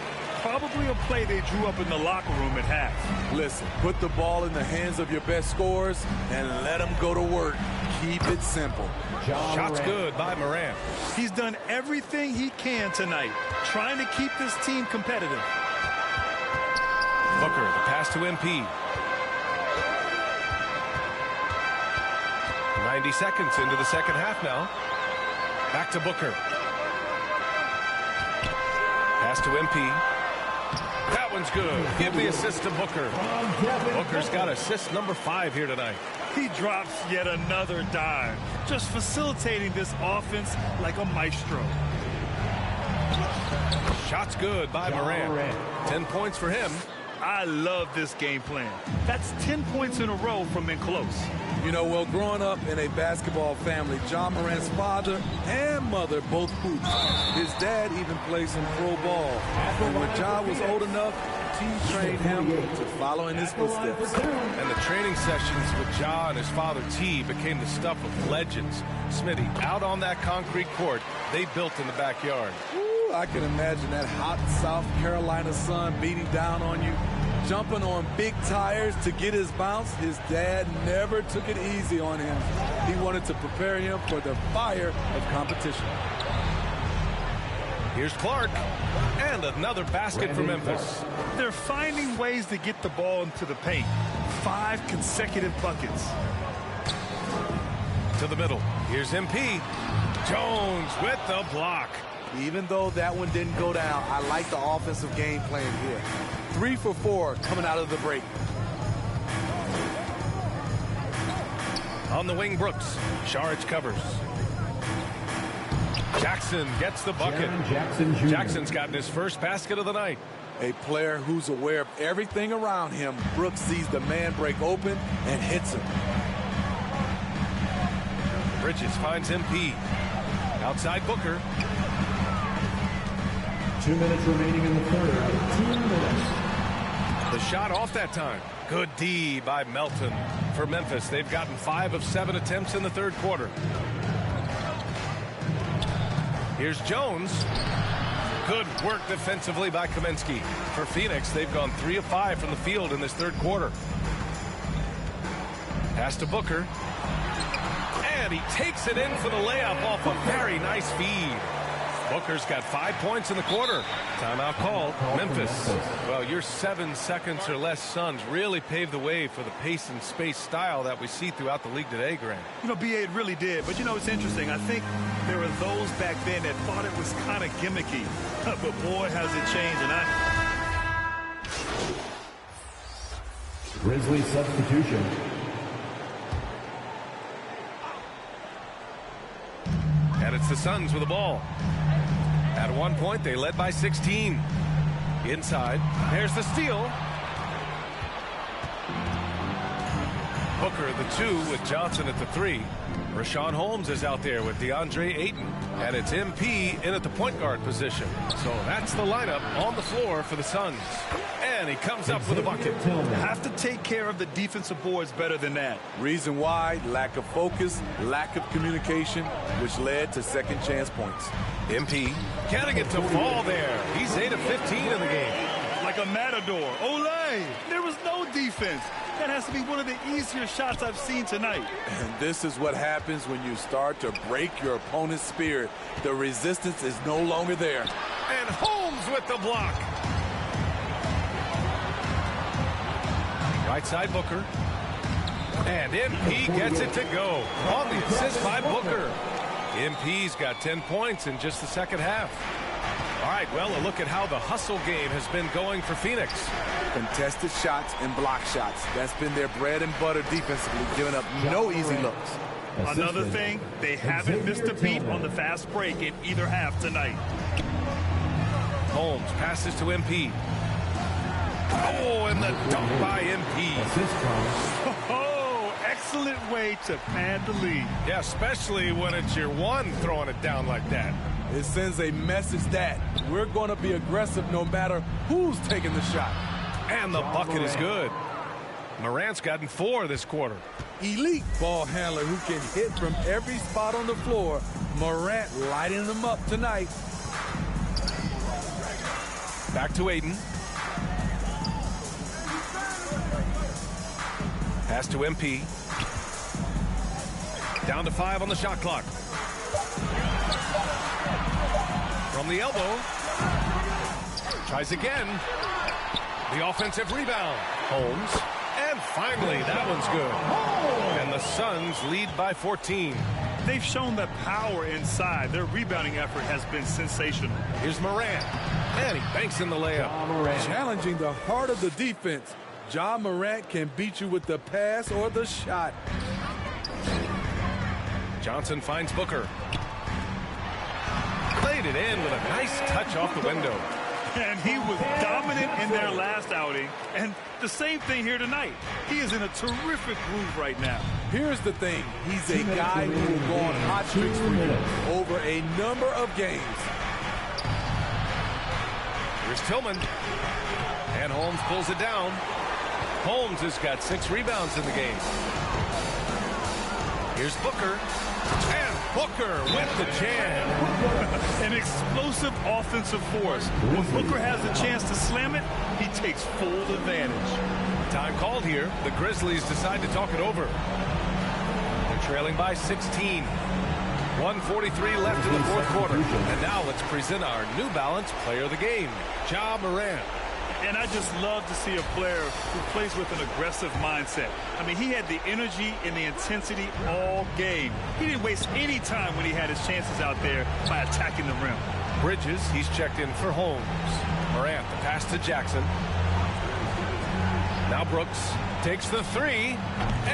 Probably a play they drew up in the locker room at half. Listen, put the ball in the hands of your best scorers and let them go to work. Keep it simple. Shots good by Morant. He's done everything he can tonight, trying to keep this team competitive. Booker, the pass to MP. 90 seconds into the second half now. Back to Booker. Pass to MP. That one's good. Give the assist to Booker. Booker's got assist number 5 here tonight. He drops yet another dime, just facilitating this offense like a maestro. Shots good by Morant. 10 points for him. I love this game plan. That's 10 points in a row from in close. You know, well, growing up in a basketball family, Ja Morant's father and mother both hooped. His dad even played some pro ball. And when Ja was old enough, T trained him to follow in his footsteps. And the training sessions with Ja and his father T became the stuff of legends. Smitty, out on that concrete court they built in the backyard. Ooh, I can imagine that hot South Carolina sun beating down on you. Jumping on big tires to get his bounce. His dad never took it easy on him. He wanted to prepare him for the fire of competition. Here's Clark. And another basket for Memphis. They're finding ways to get the ball into the paint. 5 consecutive buckets. To the middle. Here's MP. Jones with the block. Even though that one didn't go down, I like the offensive game plan here. 3 for 4 coming out of the break. On the wing, Brooks. Saric covers. Jackson gets the bucket. Jackson's gotten his first basket of the night. A player who's aware of everything around him. Brooks sees the man break open and hits him. Bridges finds MP. Outside Booker. 2 minutes remaining in the third. 2 minutes. The shot off that time. Good D by Melton. For Memphis, they've gotten 5 of 7 attempts in the third quarter. Here's Jones. Good work defensively by Kaminsky. For Phoenix, they've gone 3 of 5 from the field in this third quarter. Pass to Booker. And he takes it in for the layup off a very nice feed. Booker's got 5 points in the quarter. Timeout call. Memphis. Well, your 7 seconds or less Suns really paved the way for the pace and space style that we see throughout the league today, Grant. You know, B.A., it really did. But, you know, it's interesting. I think there were those back then that thought it was kind of gimmicky. But, boy, has it changed. And Grizzlies substitution. And it's the Suns with the ball. At one point, they led by 16. Inside, there's the steal. Booker the 2 with Johnson at the 3. Richaun Holmes is out there with DeAndre Ayton. And it's MP in at the point guard position. So that's the lineup on the floor for the Suns. And he comes up with a bucket. Have to take care of the defensive boards better than that. Reason why: lack of focus, lack of communication, which led to second chance points. MP getting it to fall there. He's 8 of 15 in the game. Like a matador. Olay! There was no defense. That has to be one of the easier shots I've seen tonight. And this is what happens when you start to break your opponent's spirit. The resistance is no longer there. And Holmes with the block. Right side Booker. And MP gets it to go. On the assist by Booker. MP's got 10 points in just the second half. All right, well, a look at how the hustle game has been going for Phoenix. Contested shots and block shots. That's been their bread and butter defensively, giving up no easy looks. Another thing, they haven't missed a beat on the fast break in either half tonight. Holmes passes to MP. Oh, and the dunk by MP. Oh, excellent way to pad the lead. Yeah, especially when it's your one throwing it down like that. It sends a message that we're going to be aggressive no matter who's taking the shot. And the bucket is good. Morant's gotten 4 this quarter. Elite ball handler who can hit from every spot on the floor. Morant lighting them up tonight. Back to Ayton. Pass to MP. Down to 5 on the shot clock. From the elbow. Tries again. The offensive rebound. Holmes. And finally, that one's good. And the Suns lead by 14. They've shown the power inside. Their rebounding effort has been sensational. Here's Morant. And he banks in the layup. Challenging the heart of the defense. Ja Morant can beat you with the pass or the shot. Johnson finds Booker. Played it in with a nice touch off the window. And he was dominant in their last outing. And the same thing here tonight. He is in a terrific groove right now. Here's the thing. He's a guy who will go on hot streaks for you over a number of games. Here's Tillman. And Holmes pulls it down. Holmes has got 6 rebounds in the game. Here's Booker. And Booker with the jam. An explosive offensive force. When Booker has a chance to slam it, he takes full advantage. Time called here. The Grizzlies decide to talk it over. They're trailing by 16. 1:43 left in the fourth quarter. And now let's present our New Balance Player of the Game, Ja Morant. And I just love to see a player who plays with an aggressive mindset. I mean, he had the energy and the intensity all game. He didn't waste any time when he had his chances out there by attacking the rim. Bridges, he's checked in for Holmes. Morant, the pass to Jackson. Now Brooks takes the 3,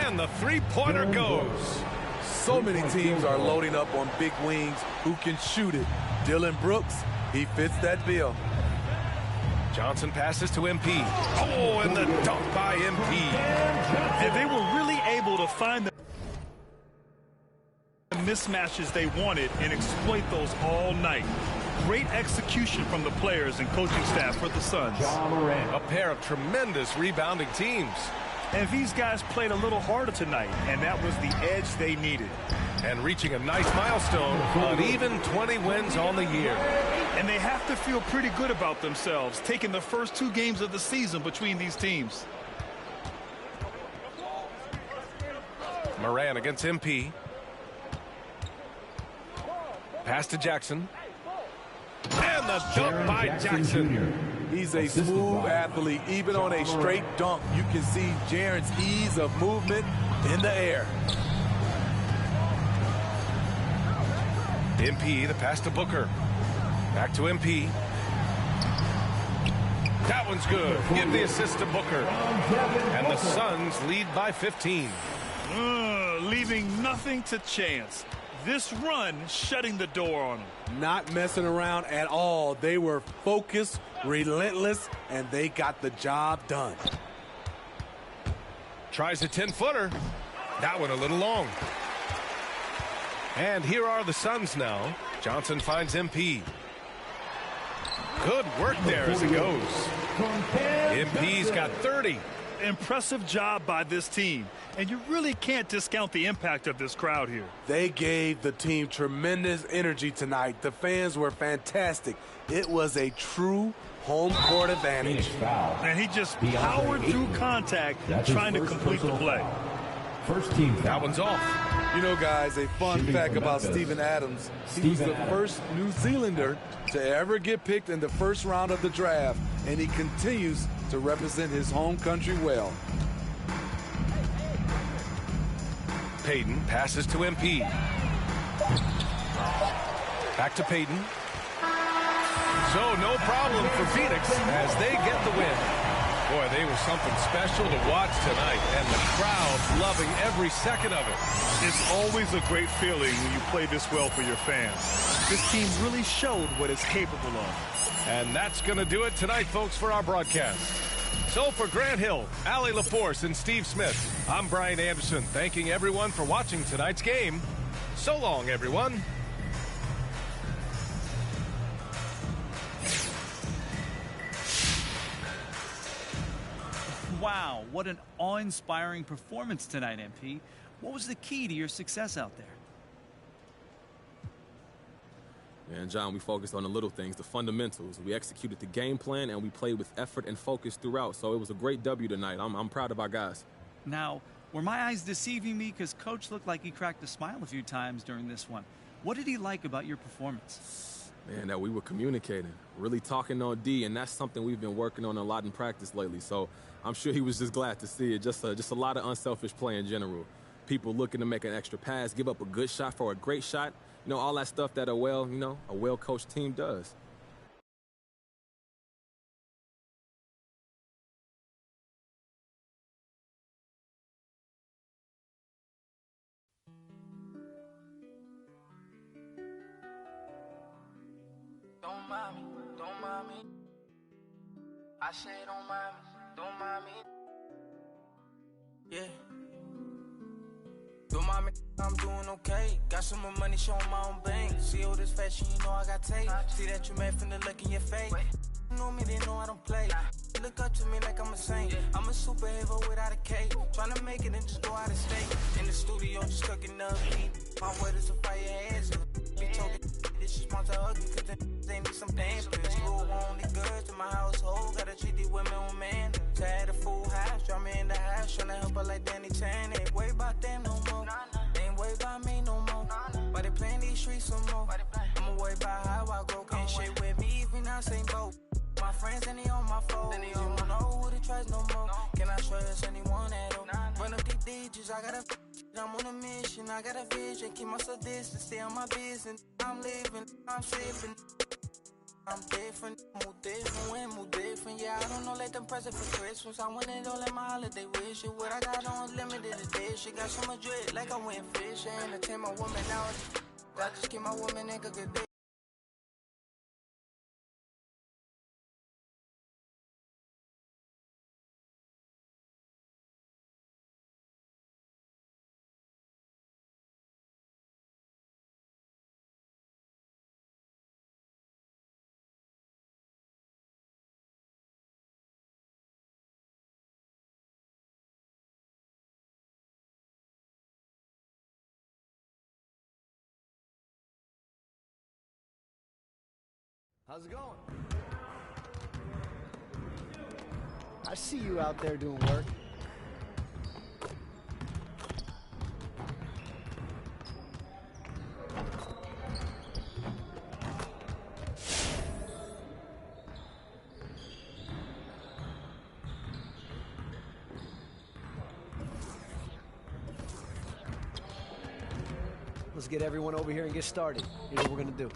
and the three-pointer goes. So many teams are loading up on big wings who can shoot it. Dillon Brooks, he fits that bill. Johnson passes to MP. Oh, and the dunk by MP. And they were really able to find the mismatches they wanted and exploit those all night. Great execution from the players and coaching staff for the Suns. A pair of tremendous rebounding teams. And these guys played a little harder tonight, and that was the edge they needed. And reaching a nice milestone, an even 20 wins on the year. And they have to feel pretty good about themselves, taking the first 2 games of the season between these teams. Morant against MP. Pass to Jackson. And the dunk by Jackson. He's a smooth athlete. Even on a straight dunk, you can see Jaren's ease of movement in the air. MP, the pass to Booker. Back to MP. That one's good. Give the assist to Booker. And the Suns lead by 15. Leaving nothing to chance. this run shutting the door on them. Not messing around at all. They were focused, relentless, and they got the job done. Tries a 10-footer. That one a little long. And here are the Suns now. Johnson finds MP. Good work there as it goes. MP's got 30. Impressive job by this team. And you really can't discount the impact of this crowd here. They gave the team tremendous energy tonight. The fans were fantastic. It was a true home court advantage. And he just powered through contact trying to complete the play. First team. That one's off. You know, guys, a fun fact about Steven Adams. He was the first New Zealander to ever get picked in the first round of the draft, and he continues to represent his home country well. Payton passes to MP. Back to Payton. So no problem for Phoenix as they get the win. Boy, they were something special to watch tonight, and the crowd loving every second of it. It's always a great feeling when you play this well for your fans. This team really showed what it's capable of. And that's going to do it tonight, folks, for our broadcast. So for Grant Hill, Allie LaForce, and Steve Smith, I'm Brian Anderson, thanking everyone for watching tonight's game. So long, everyone. Wow, what an awe-inspiring performance tonight, MP. What was the key to your success out there? And John, we focused on the little things, the fundamentals. We executed the game plan, and we played with effort and focus throughout. So it was a great W tonight. I'm proud of our guys. Now, were my eyes deceiving me? Because Coach looked like he cracked a smile a few times during this one. What did he like about your performance? Man, that we were communicating, really talking on D, and that's something we've been working on a lot in practice lately. So I'm sure he was just glad to see it. Just a lot of unselfish play in general. People looking to make an extra pass, give up a good shot for a great shot. You know, all that stuff that a well-coached team does. Don't mind me, don't mind me. I say don't mind me, don't mind me. Yeah. Don't mind me, I'm doing okay. Got some more money, showing my own bank. See all this fashion, you know I got tape. See that you made from the look in your face. You know me, they know I don't play. Look up to me like I'm a saint. I'm a superhero without a cape. Tryna make it and just go out of state. In the studio, just cooking up heat. My word is a fire ass. Be talking this is my ugly, cause they need some damn pills. You only good in my household. Gotta treat these women with man. Had a full house, draw me in the house. Tryna help her like Danny Chan. Ain't worry about them no more. Ain't worry about me no more. But they playing these streets some more. I'ma worry about how I grow. Can't shit with me if we not same boat. My friends and they on my phone. You don't know who to trust no more. Can I trust anyone at all? Run up these digits, I gotta. I'm on a mission, I got a vision. Keep myself distant, stay on my business. I'm living, I'm sipping. I'm different, move different. Yeah, I don't know, let them present for Christmas. I want it all in my holiday wish. What I got on limited edition. Got so much dread, like I went fishing. Entertain my woman now. I just keep my woman in good day. How's it going? I see you out there doing work. Let's get everyone over here and get started. Here's what we're gonna do.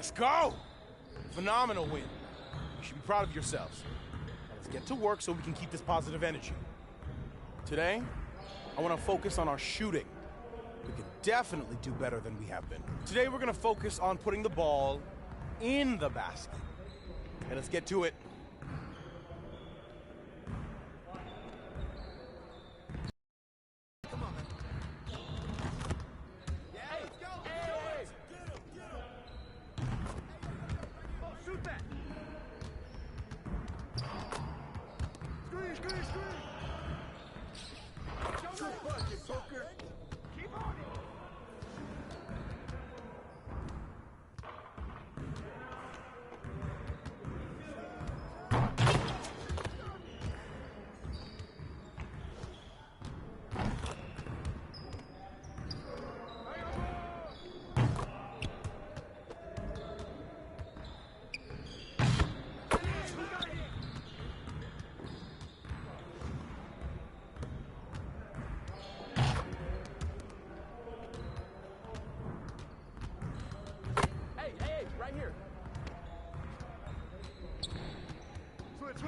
Let's go! Phenomenal win. You should be proud of yourselves. Now let's get to work so we can keep this positive energy. Today, I want to focus on our shooting. We can definitely do better than we have been. Today, we're going to focus on putting the ball in the basket. And let's get to it.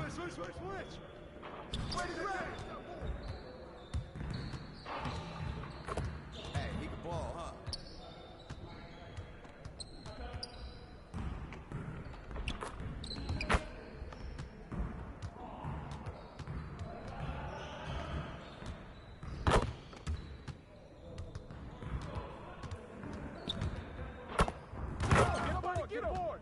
Switch! Wait, Hey, he can ball, huh? Get aboard!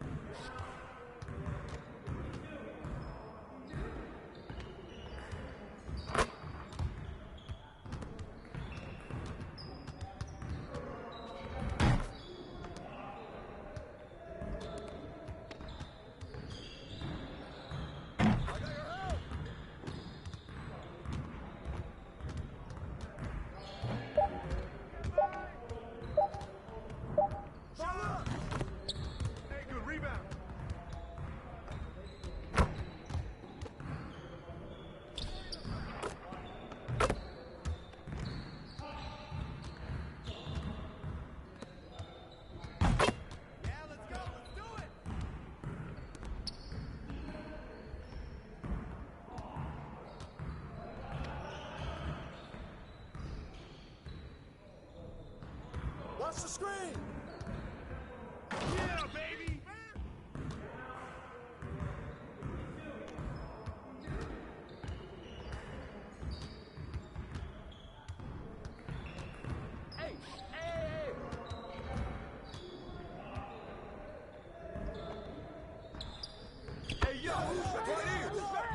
Watch the screen! Yeah, baby! Hey! Hey! Hey, yo! Who's back? Right here! Who's back?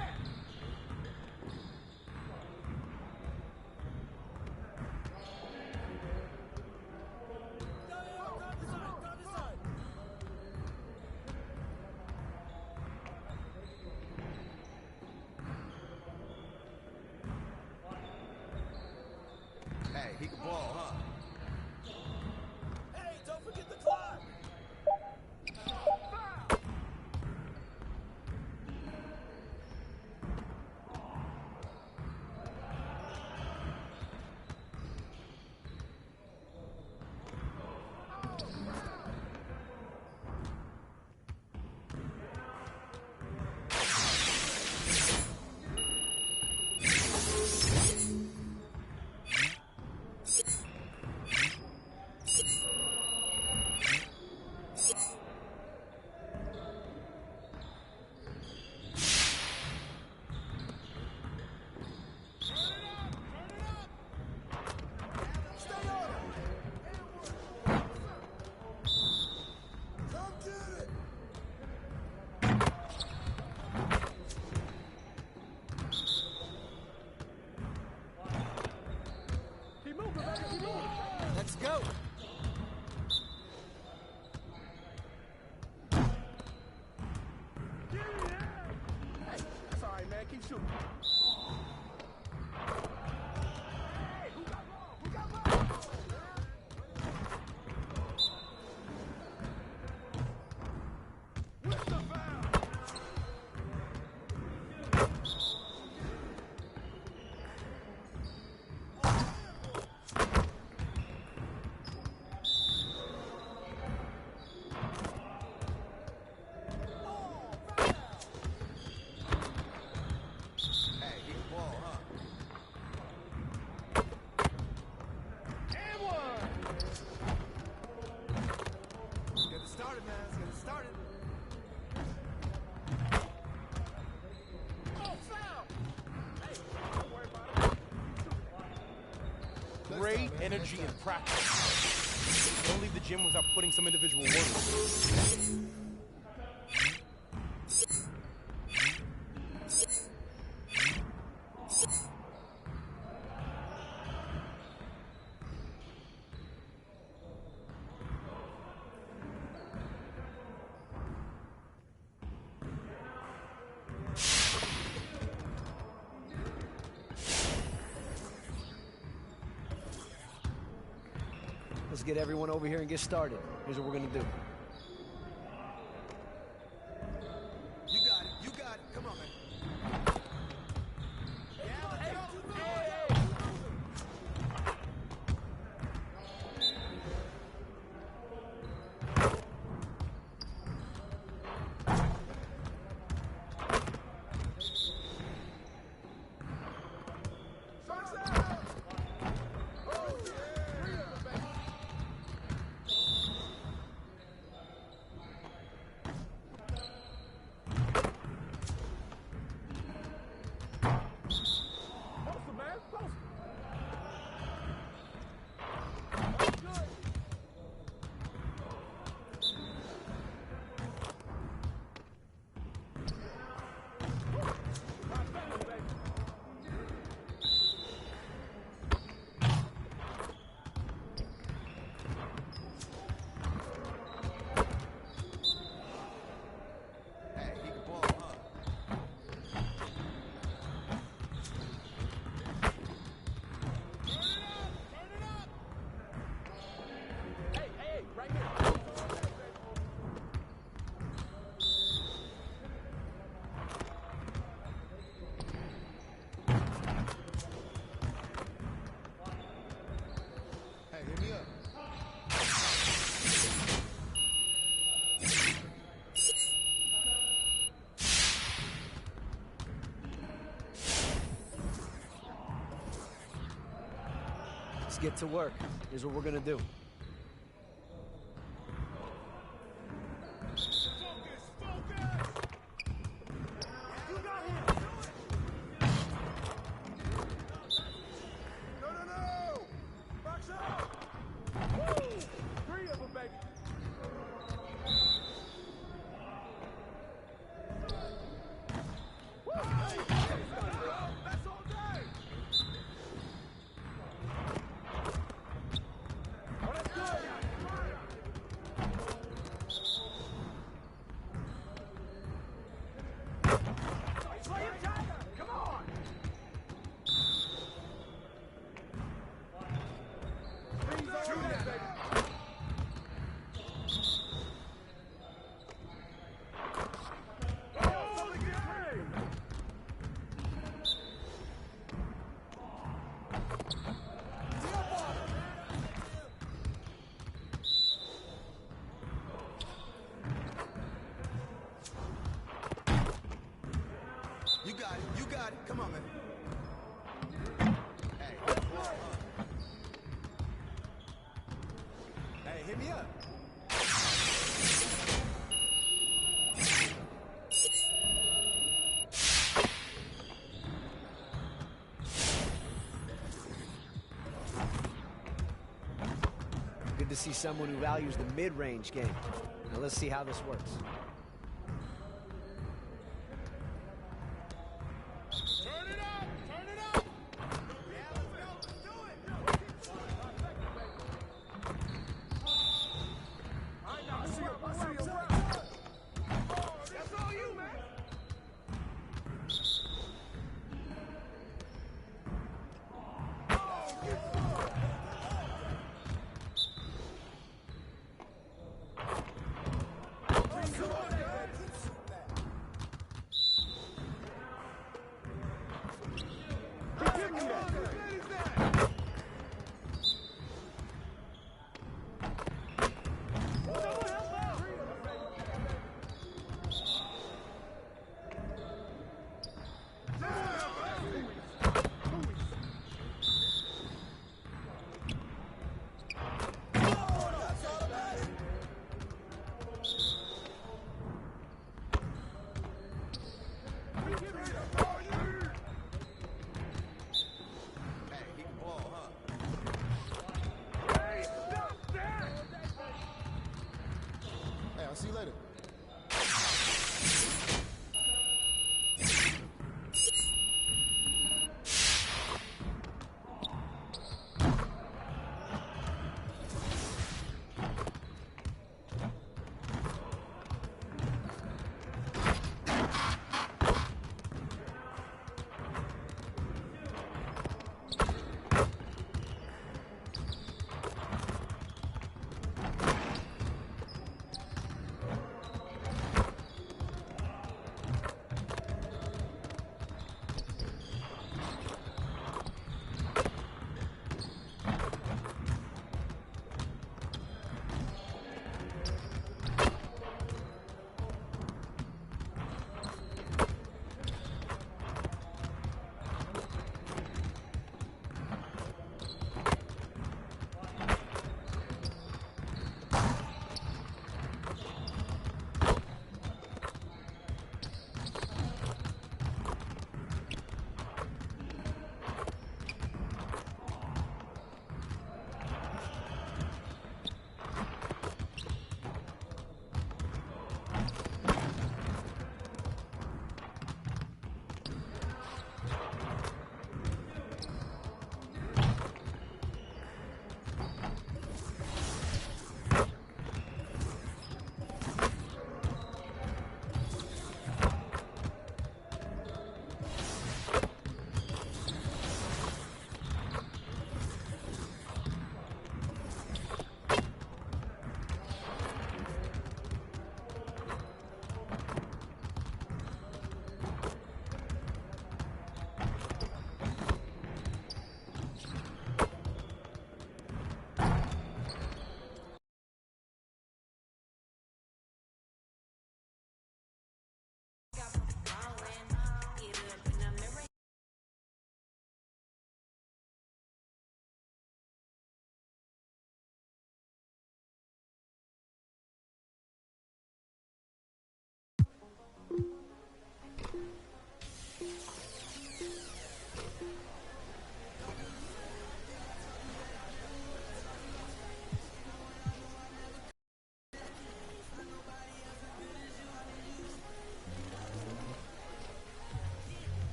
Hey, he can ball, huh? Hey, don't forget the clock! Let's go. Hey, that's all right, man. Keep shooting. Hey, who got ball? Who got ball? What's the foul? energy in practice. Don't leave the gym without putting some individual work. Let's get everyone over here and get started. Here's what we're going to do. You got it. You got it. Come on, man. Let's get to work. Here's what we're going to do. You got it. You got it. Come on, man. Hey, hit me up. Good to see someone who values the mid-range game. Now let's see how this works. Come on.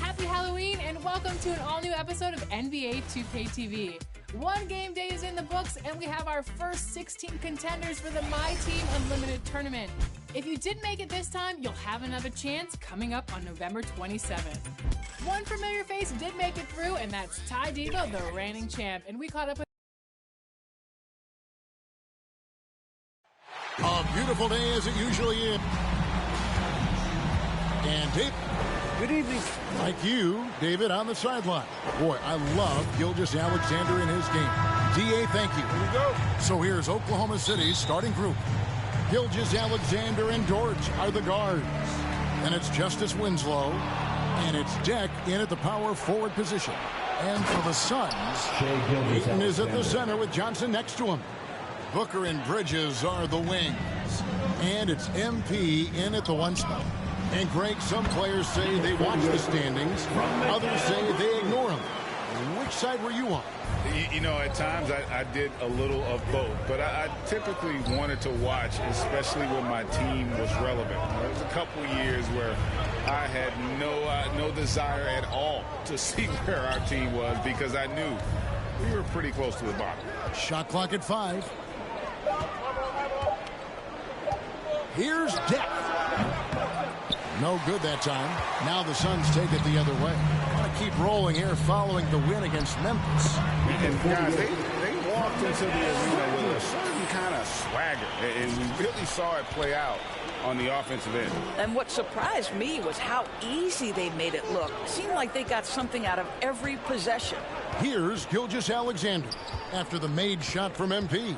Happy Halloween and welcome to an all-new episode of NBA 2K TV. One game day is in the books and we have our first 16 contenders for the My Team Unlimited tournament. If you didn't make it this time, you'll have another chance coming up on November 27th. One familiar face did make it through, and that's Ty Diva, the reigning champ, and we caught up with a beautiful day as it usually is. And Dave, good evening. Like you, David, on the sideline. Boy, I love Gilgeous-Alexander in his game. DA, thank you. Here we go. So here's Oklahoma City's starting group. Gilgeous-Alexander and Dort are the guards. And it's Justice Winslow. And it's Deck in at the power forward position. And for the Suns, Ayton is at the center with Johnson next to him. Booker and Bridges are the wings. And it's MP in at the one spot. And Greg, some players say they watch the standings. Others say they ignore them. Which side were you on? You know, at times I did a little of both, but I typically wanted to watch, especially when my team was relevant. There was a couple years where I had no desire at all to see where our team was because I knew we were pretty close to the bottom. Shot clock at 5. Here's Deck. No good that time. Now the Suns take it the other way. Want to keep rolling here following the win against Memphis. And guys, they walked into the arena with a certain kind of swagger, and we really saw it play out on the offensive end. And what surprised me was how easy they made it look. It seemed like they got something out of every possession. Here's Gilgeous-Alexander after the made shot from MP.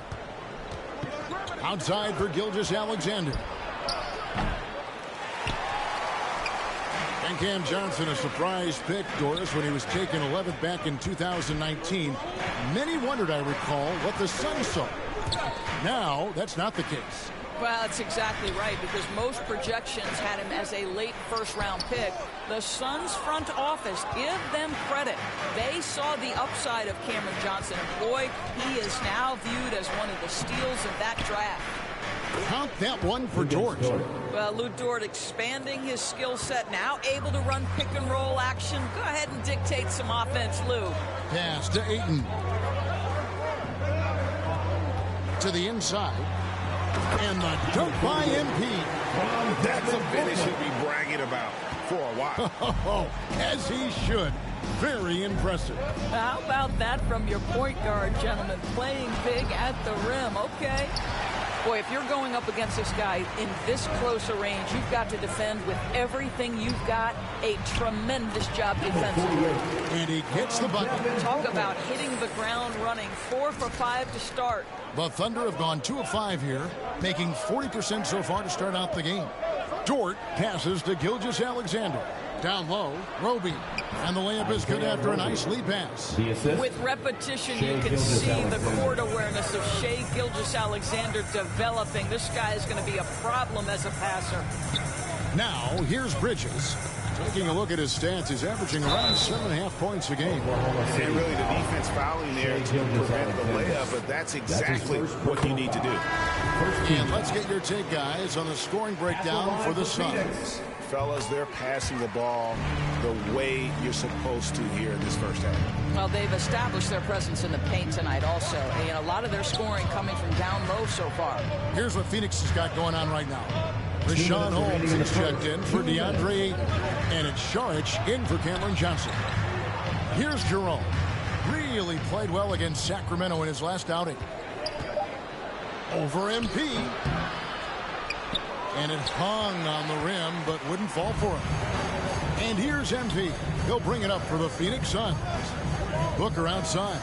Outside for Gilgeous-Alexander. And Cam Johnson, a surprise pick, Doris, when he was taken 11th back in 2019. Many wondered, I recall, what the Suns saw. Now, that's not the case. Well, that's exactly right, because most projections had him as a late first-round pick. The Suns front office, give them credit. They saw the upside of Cameron Johnson, and boy, he is now viewed as one of the steals of that draft. Count that one for Dort. Well, Lou Dort expanding his skill set, now able to run pick-and-roll action. Go ahead and dictate some offense, Lou. Pass to Ayton. To the inside. And the dunk by MP. That's a finish he'll be bragging about for a while. As he should. Very impressive. How about that from your point guard, gentlemen? Playing big at the rim. Okay. Boy, if you're going up against this guy in this close a range, you've got to defend with everything you've got. A tremendous job defensively. And he hits the bucket. Talk about hitting the ground running. 4 for 5 to start. The Thunder have gone 2 of 5 here, making 40% so far to start out the game. Dort passes to Gilgeous-Alexander. Down low, Roby. And the layup is good after a nice lead pass. With repetition, you can see the court awareness of Shai Gilgeous-Alexander developing. This guy is going to be a problem as a passer. Now, here's Bridges. Taking a look at his stats, he's averaging around 7.5 points a game. And really the defense fouling there to prevent the layup, but that's exactly what you need to do. And let's get your take, guys, on the scoring breakdown for the Suns. Fellas, they're passing the ball the way you're supposed to here in this first half. Well, they've established their presence in the paint tonight also. And a lot of their scoring coming from down low so far. Here's what Phoenix has got going on right now. Richaun Holmes is checked in for DeAndre Ayton. And it's Saric in for Cameron Johnson. Here's Jerome. Really played well against Sacramento in his last outing. Over MP. And it hung on the rim, but wouldn't fall for him. And here's MP. He'll bring it up for the Phoenix Suns. Booker outside.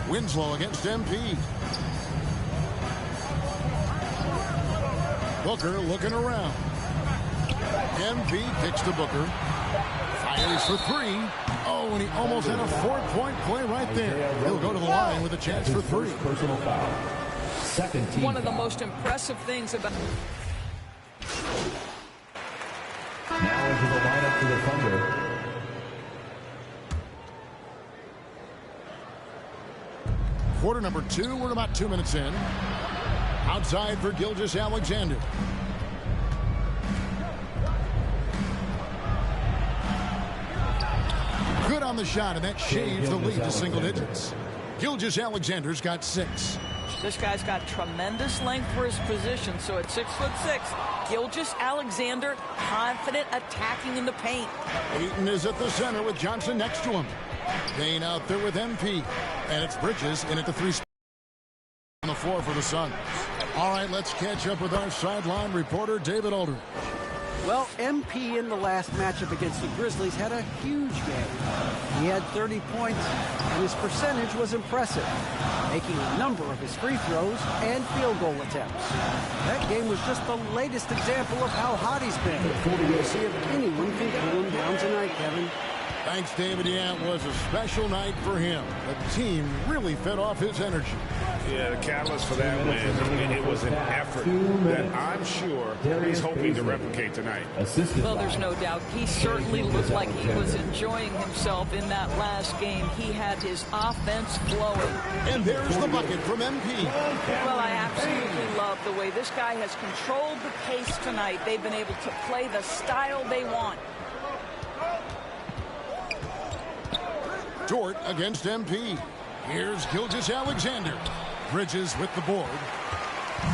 Winslow against MP. Booker looking around. MP kicks to Booker. Fires for 3. Oh, and he almost had a 4-point play right there. He'll go to the line with a chance for 3. Personal foul. Second team. One of the most impressive things about... Now into the lineup for the Thunder. Quarter number 2. We're about 2 minutes in. Outside for Gilgeous-Alexander. Good on the shot, and that shaves the lead to single digits. Gilgeous-Alexander's got 6. This guy's got tremendous length for his position, so at 6'6", Gilgeous-Alexander confident attacking in the paint. Ayton is at the center with Johnson next to him. Dane out there with MP, and it's Bridges in at the 3 on the floor for the Suns. All right, let's catch up with our sideline reporter, David Aldridge. Well, MP in the last matchup against the Grizzlies had a huge game. He had 30 points, and his percentage was impressive, making a number of his free throws and field goal attempts. That game was just the latest example of how hot he's been. We'll see if anyone can cool him down tonight, Kevin. Thanks, David. Yeah, it was a special night for him. The team really fed off his energy. Yeah, the catalyst for that win, and it was an effort that I'm sure he's hoping to replicate tonight. Well, there's no doubt. He certainly looked like he was enjoying himself in that last game. He had his offense flowing. And there's the bucket from MP. Well, I absolutely love the way this guy has controlled the pace tonight. They've been able to play the style they want. Dort against MP. Here's Gilgeous-Alexander. Bridges with the board.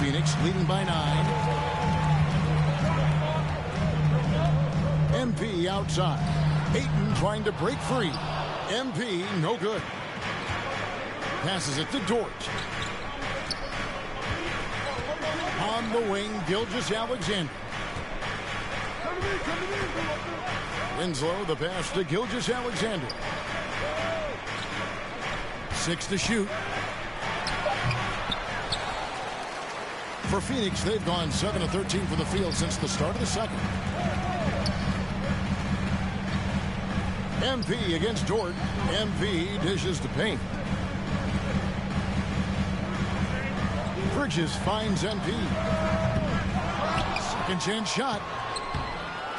Phoenix leading by 9. MP outside. Ayton trying to break free. MP no good. Passes it to Dort. On the wing, Gilgeous-Alexander. Winslow, the pass to Gilgeous-Alexander. 6 to shoot. For Phoenix, they've gone 7 of 13 for the field since the start of the second. MP against Dort. MP dishes to paint. Bridges finds MP. Second chance shot.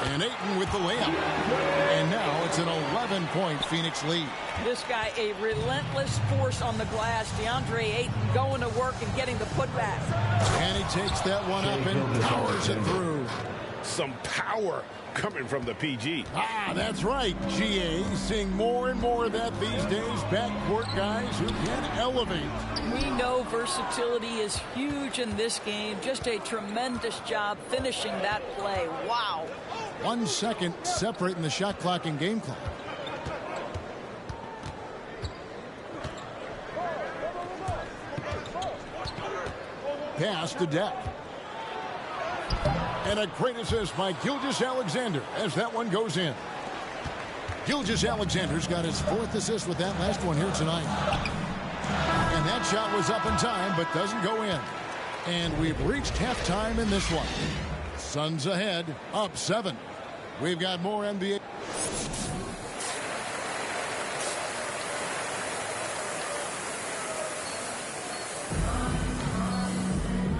And Ayton with the layup. And now it's an 11-point Phoenix lead. This guy, a relentless force on the glass. DeAndre Ayton going to work and getting the putback. And he takes that one up and powers it through. Some power coming from the PG. Ah, that's right, GA. Seeing more and more of that these days. Backcourt guys who can elevate. We know versatility is huge in this game. Just a tremendous job finishing that play. Wow. 1 second separating the shot clock and game clock. Pass to Deck. And a great assist by Gilgeous-Alexander as that one goes in. Gilgeous-Alexander's got his 4th assist with that last one here tonight. And that shot was up in time but doesn't go in. And we've reached halftime in this one. Suns ahead, up 7. We've got more NBA.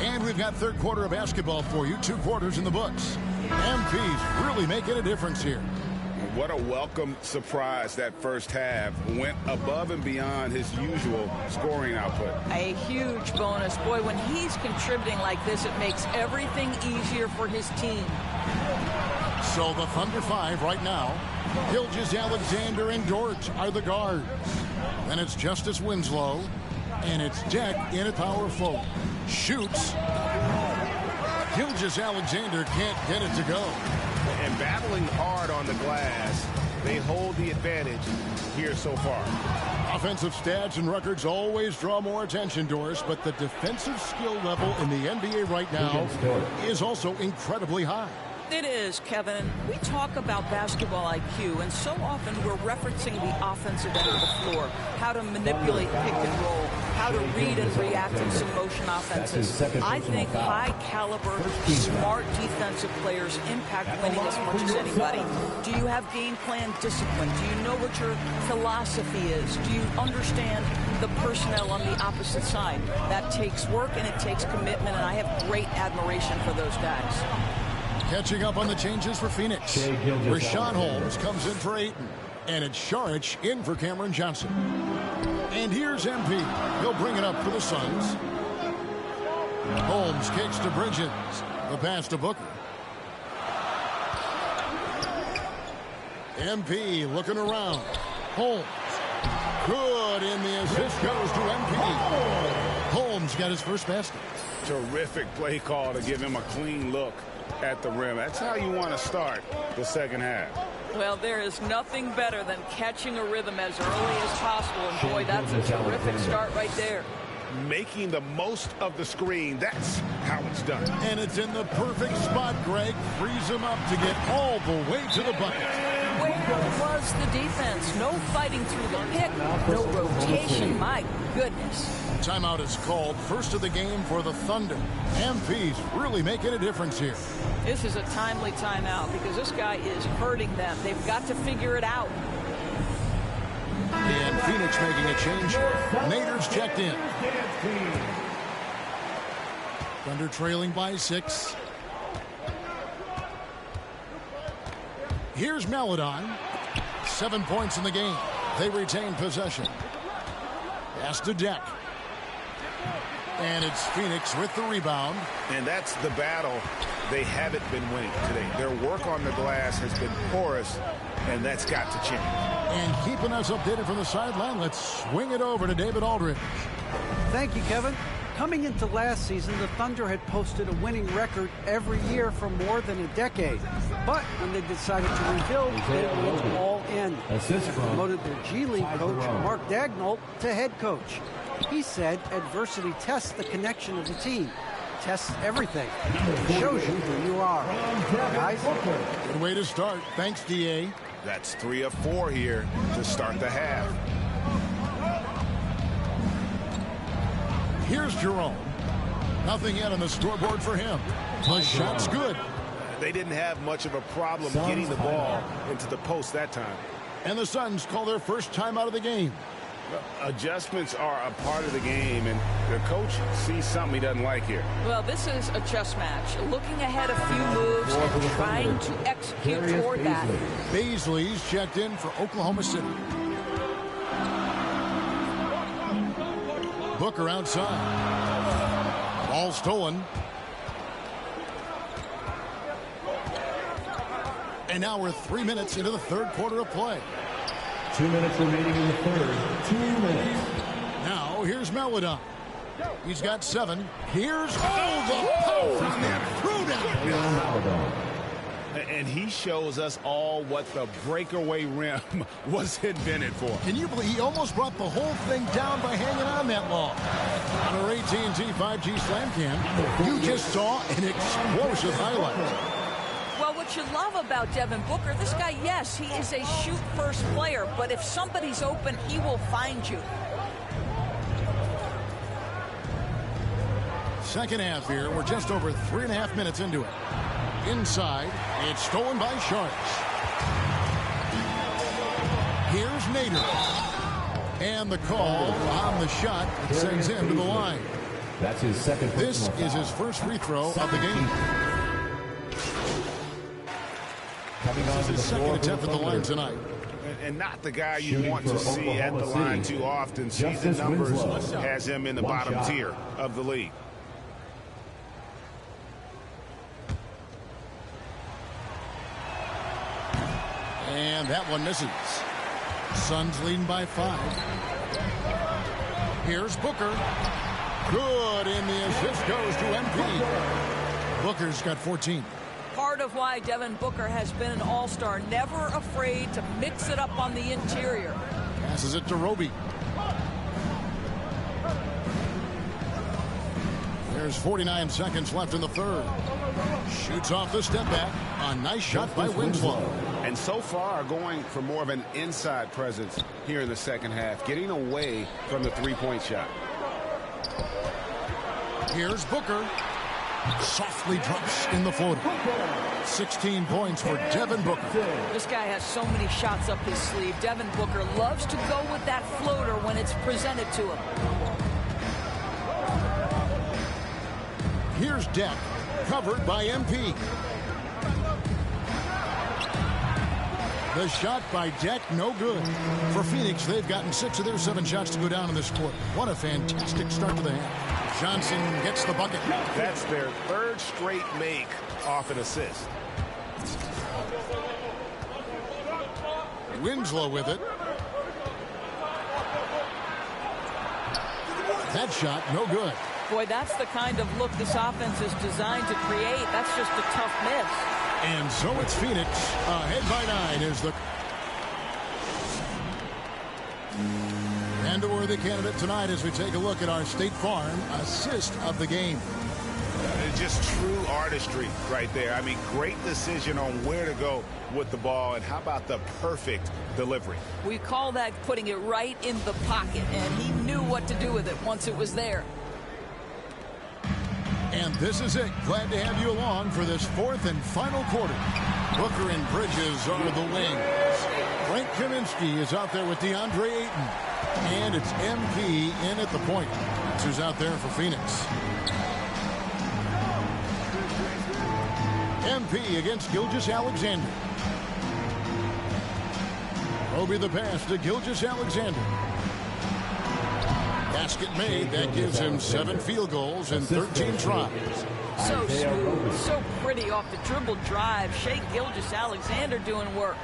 And we've got third quarter of basketball for you. 2 quarters in the books. MP's really making a difference here. What a welcome surprise that first half. Went above and beyond his usual scoring output. A huge bonus. Boy, when he's contributing like this, it makes everything easier for his team. So the Thunder 5 right now. Gilgeous-Alexander and Dort are the guards. Then it's Justice Winslow. And it's Deck in at power forward. Shoots. Gilgeous-Alexander can't get it to go. And battling hard on the glass, they hold the advantage here so far. Offensive stats and records always draw more attention, Doris, but the defensive skill level in the NBA right now is also incredibly high. It is, Kevin. We talk about basketball IQ, and so often we're referencing the offensive end of the floor, how to manipulate pick and roll, how to read and react in some motion offenses. I think high-caliber, smart defensive players impact winning as much as anybody. Do you have game plan discipline? Do you know what your philosophy is? Do you understand the personnel on the opposite side? That takes work and it takes commitment, and I have great admiration for those guys. Catching up on the changes for Phoenix. Rashawn Holmes comes in for Ayton. And it's Saric in for Cameron Johnson. And here's MP. He'll bring it up for the Suns. Holmes kicks to Bridges. The pass to Booker. MP looking around. Holmes. Good, and the assist goes to MP. Holmes got his first basket. Terrific play call to give him a clean look at the rim. That's how you want to start the second half. Well, there is nothing better than catching a rhythm as early as possible. And boy, that's a terrific start right there. Making the most of the screen. That's how it's done. And it's in the perfect spot, Greg. Frees him up to get all the way to the bucket. Where was the defense? No fighting through the pick, no rotation. My goodness. Timeout is called. First of the game for the Thunder. MP's really making a difference here. This is a timely timeout because this guy is hurting them. They've got to figure it out. And Phoenix making a change. Nader's checked in. Thunder trailing by 6. Here's Maledon. 7 points in the game. They retain possession. Pass to Deck. And it's Phoenix with the rebound. And that's the battle they haven't been winning today. Their work on the glass has been porous, and that's got to change. And keeping us updated from the sideline, let's swing it over to David Aldridge. Thank you, Kevin. Coming into last season, the Thunder had posted a winning record every year for more than a decade. But when they decided to rebuild, they went all in. They promoted their G League coach, Mark Dagnall, to head coach. He said adversity tests the connection of the team. Tests everything. It shows you who you are. Guys? Good way to start. Thanks, D.A. That's 3 of 4 here to start the half. Here's Jerome. Nothing yet on the scoreboard for him. The shot's good. They didn't have much of a problem getting the ball into the post that time. And the Suns call their first time out of the game. Adjustments are a part of the game, and the coach sees something he doesn't like here. Well, this is a chess match. Looking ahead a few moves and trying to execute toward that. Baisley's checked in for Oklahoma City. Booker outside. Ball stolen. And now we're 3 minutes into the third quarter of play. 2 minutes remaining in the third. 2 minutes. Now here's Maledon. He's got 7. Here's the power from that throwdown. And he shows us all what the breakaway rim was invented for. Can you believe he almost brought the whole thing down by hanging on that long? On our AT&T 5G Slam Cam, you just saw an explosive highlight. Well, what you love about Devin Booker, this guy, yes, he is a shoot-first player, but if somebody's open, he will find you. Second half here. We're just over 3.5 minutes into it. Inside, it's stolen by Sharks. Here's Nader. And the call on the shot that sends him to the line. That's his second. This is his first free throw of the game. This is his second attempt at the line tonight. And not the guy you want to see at the line too often. Season numbers has him in the bottom tier of the league. And that one misses. Suns leading by 5. Here's Booker. Good, and the assist goes to MP. Booker's got 14. Part of why Devin Booker has been an all-star, never afraid to mix it up on the interior. Passes it to Roby. There's 49 seconds left in the third. Shoots off the step back. A nice shot by Winslow. And so far going for more of an inside presence here in the second half, getting away from the three-point shot. Here's Booker. Softly drops in the floater. 16 points for Devin Booker. This guy has so many shots up his sleeve. Devin Booker loves to go with that floater when it's presented to him. Here's Deck, covered by MP. The shot by Deck, no good. For Phoenix, they've gotten 6 of their 7 shots to go down in this quarter. What a fantastic start to the half. Johnson gets the bucket. That's their 3rd straight make off an assist. Winslow with it. That shot, no good. Boy, that's the kind of look this offense is designed to create. That's just a tough miss. And so it's Phoenix ahead by 9 as the... And a worthy candidate tonight as we take a look at our State Farm assist of the game. It's just true artistry right there. I mean, great decision on where to go with the ball, and how about the perfect delivery? We call that putting it right in the pocket, and he knew what to do with it once it was there. And this is it. Glad to have you along for this 4th and final quarter. Booker and Bridges are the wings. Frank Kaminsky is out there with DeAndre Ayton. And it's MP in at the point. That's who's out there for Phoenix. MP against Gilgeous-Alexander. Roby the pass to Gilgeous-Alexander. Basket made. That gives him 7 field goals and 13 tries. So smooth, so pretty off the dribble drive. Shai Gilgeous-Alexander doing work.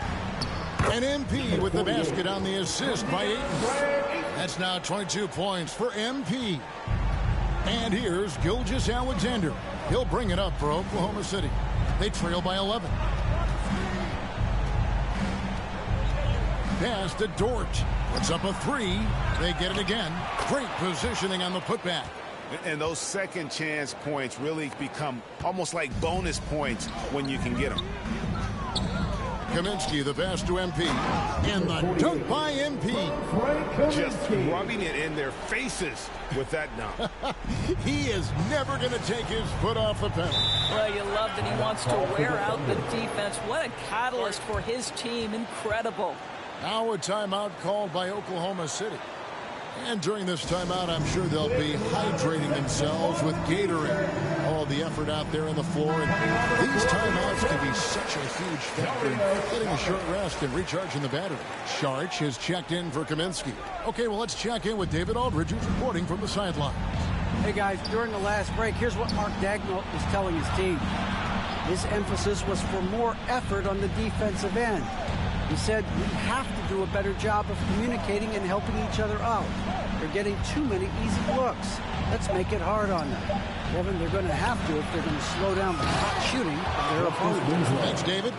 And MP with the basket on the assist by Ayton. That's now 22 points for MP. And here's Gilgeous-Alexander. He'll bring it up for Oklahoma City. They trail by 11. Pass to Dort. Puts up a 3. They get it again. Great positioning on the putback. And those second chance points really become almost like bonus points when you can get them. Kaminsky, the pass to MP. And the dunk by MP. Just rubbing it in their faces with that dunk. He is never going to take his foot off the pedal. Well, you love that he wants to wear out the defense. What a catalyst for his team. Incredible. Now a timeout called by Oklahoma City. And during this timeout, I'm sure they'll be hydrating themselves with Gatorade. All the effort out there on the floor. And these timeouts can be such a huge factor in getting a short rest and recharging the battery. Sharch has checked in for Kaminsky. Okay, well, let's check in with David Aldridge, who's reporting from the sidelines. Hey, guys, during the last break, here's what Mark Daigneault was telling his team. His emphasis was for more effort on the defensive end. He said we have to do a better job of communicating and helping each other out. They're getting too many easy looks. Let's make it hard on them. Kevin, they're going to have to if they're going to slow down the hot shooting of their opponents. Thanks, David.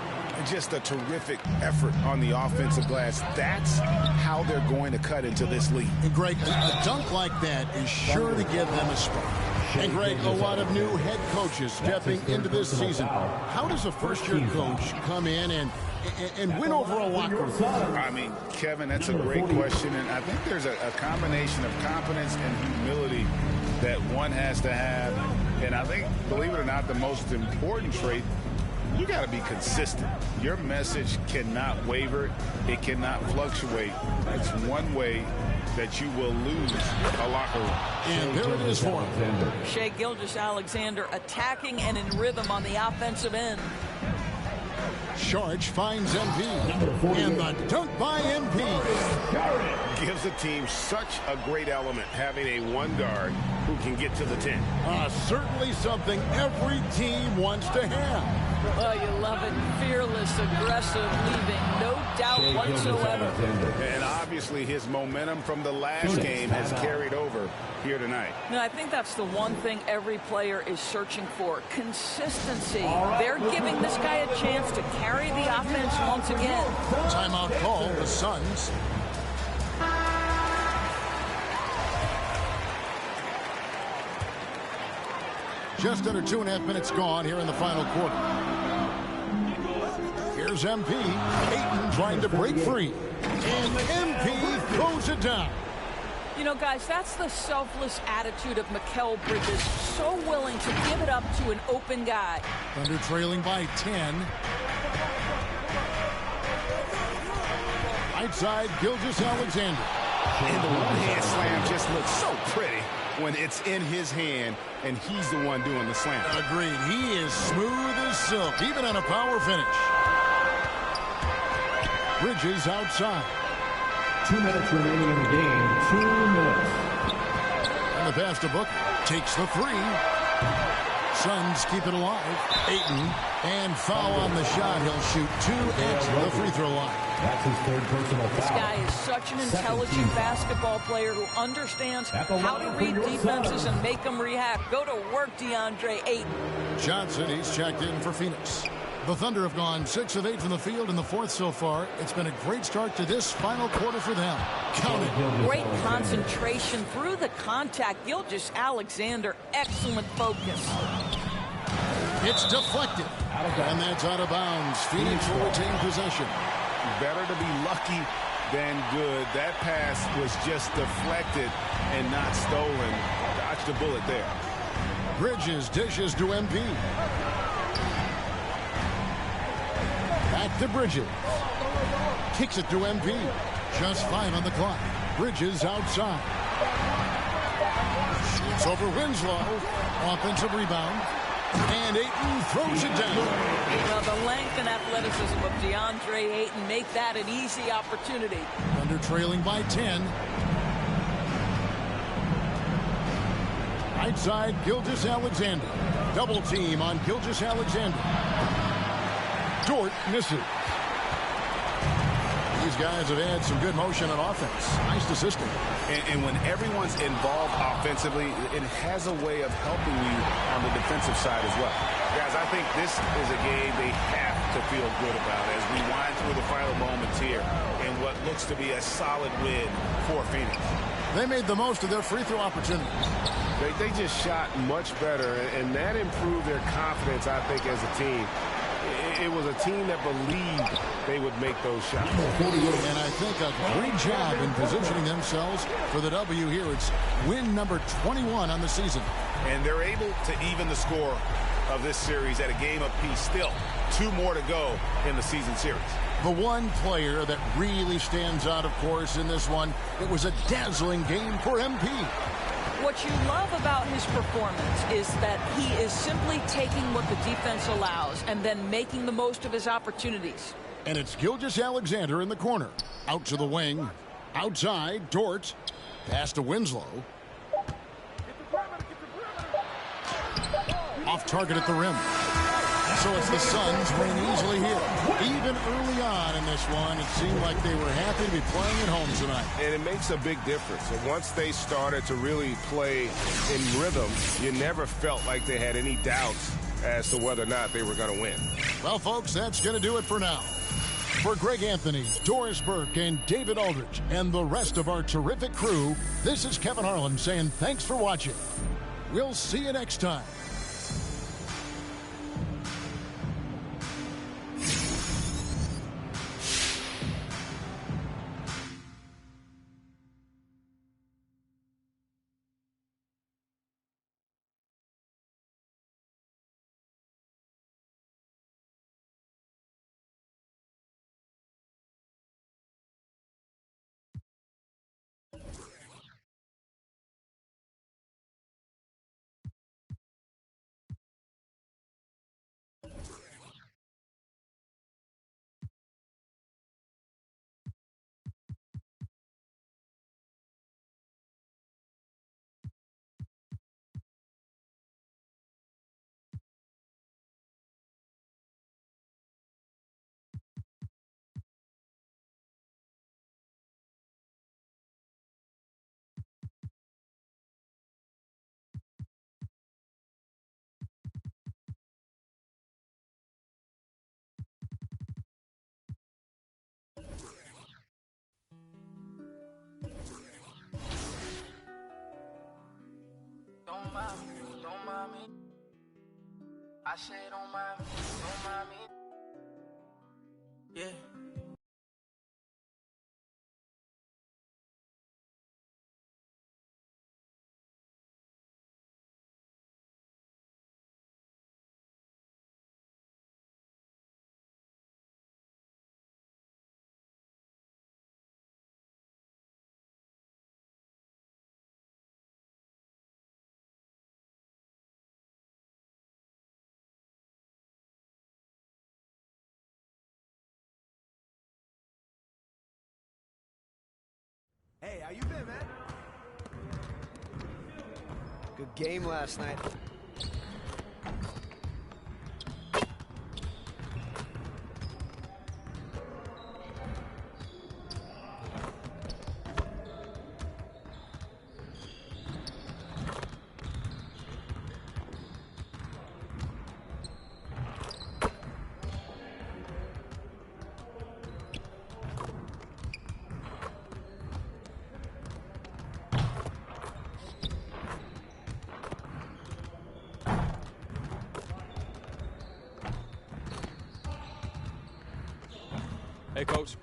Just a terrific effort on the offensive glass. That's how they're going to cut into this league. And Greg, a dunk like that is sure to give them a spark. And Greg, a lot of new head coaches stepping into this season. How does a first-year coach come in and win over a locker room? I mean, Kevin, that's a great question. And I think there's a combination of confidence and humility that one has to have. And I think, believe it or not, the most important trait, you got to be consistent. Your message cannot waver. It cannot fluctuate. It's one way that you will lose a locker room. And there it is for him. Shai Gilgeous-Alexander attacking and in rhythm on the offensive end. Sharch finds MP. And the dunk by MP. Gives the team such a great element having a one guard who can get to the 10. Certainly something every team wants to have. Oh, you love it. Fearless, aggressive, leaving. No doubt whatsoever. And obviously his momentum from the last game has carried over here tonight. And I think that's the one thing every player is searching for. Consistency. They're giving this guy a chance to carry the offense once again. Timeout call, the Suns. Just under 2.5 minutes gone here in the final quarter. Here's MP. Ayton trying to break free. And MP throws it down. You know, guys, that's the selfless attitude of Mikal Bridges. So willing to give it up to an open guy. Thunder trailing by 10. Right side, Gilgeous-Alexander. And the one-hand slam just looks so pretty when it's in his hand and he's the one doing the slam. Agreed. He is smooth as silk, even on a power finish. Bridges outside. 2 minutes remaining in the game. 2 minutes. And the pass to Booker. Takes the three. Suns keep it alive. Ayton. And foul on the shot. He'll shoot 2 at the free throw line. That's his third personal foul. This guy is such an intelligent basketball player who understands how to read defenses and make them react. Go to work, DeAndre Ayton. Johnson, he's checked in for Phoenix. The Thunder have gone 6 of 8 from the field in the fourth so far. It's been a great start to this final quarter for them. Count it. Great concentration through the contact. Gilgeous-Alexander, excellent focus. It's deflected. And that's out of bounds. Phoenix will retain possession. Better to be lucky than good. That pass was just deflected and not stolen. Dodged a bullet there. Bridges dishes to MP. Back to Bridges. Kicks it to MP. Just 5 on the clock. Bridges outside. Shoots over Winslow. Offensive rebound. And Ayton throws it down. Well, the length and athleticism of DeAndre Ayton make that an easy opportunity. Thunder trailing by 10. Right side, Gilgeous-Alexander. Double team on Gilgeous-Alexander. Dort misses. These guys have had some good motion on offense. Nice to system. And when everyone's involved offensively, it has a way of helping you on the defensive side as well. Guys, I think this is a game they have to feel good about as we wind through the final moments here in what looks to be a solid win for Phoenix. They made the most of their free throw opportunities. They just shot much better, and that improved their confidence, I think, as a team. It was a team that believed they would make those shots. And I think a great job in positioning themselves for the W here. It's win number 21 on the season. And they're able to even the score of this series at a game apiece. Still, 2 more to go in the season series. The one player that really stands out, of course, in this one, it was a dazzling game for MP. What you love about his performance is that he is simply taking what the defense allows and then making the most of his opportunities. And it's Gilgeous-Alexander in the corner. Out to the wing. Outside, Dort. Pass to Winslow. Off target at the rim. So it's the Suns win easily here. Even early on in this one, it seemed like they were happy to be playing at home tonight. And it makes a big difference. And once they started to really play in rhythm, you never felt like they had any doubts as to whether or not they were going to win. Well, folks, that's going to do it for now. For Greg Anthony, Doris Burke, and David Aldridge, and the rest of our terrific crew, this is Kevin Harlan saying thanks for watching. We'll see you next time. Don't mind me. I say don't mind me. Yeah. Hey, how you been, man? Good game last night. Hey, Coach.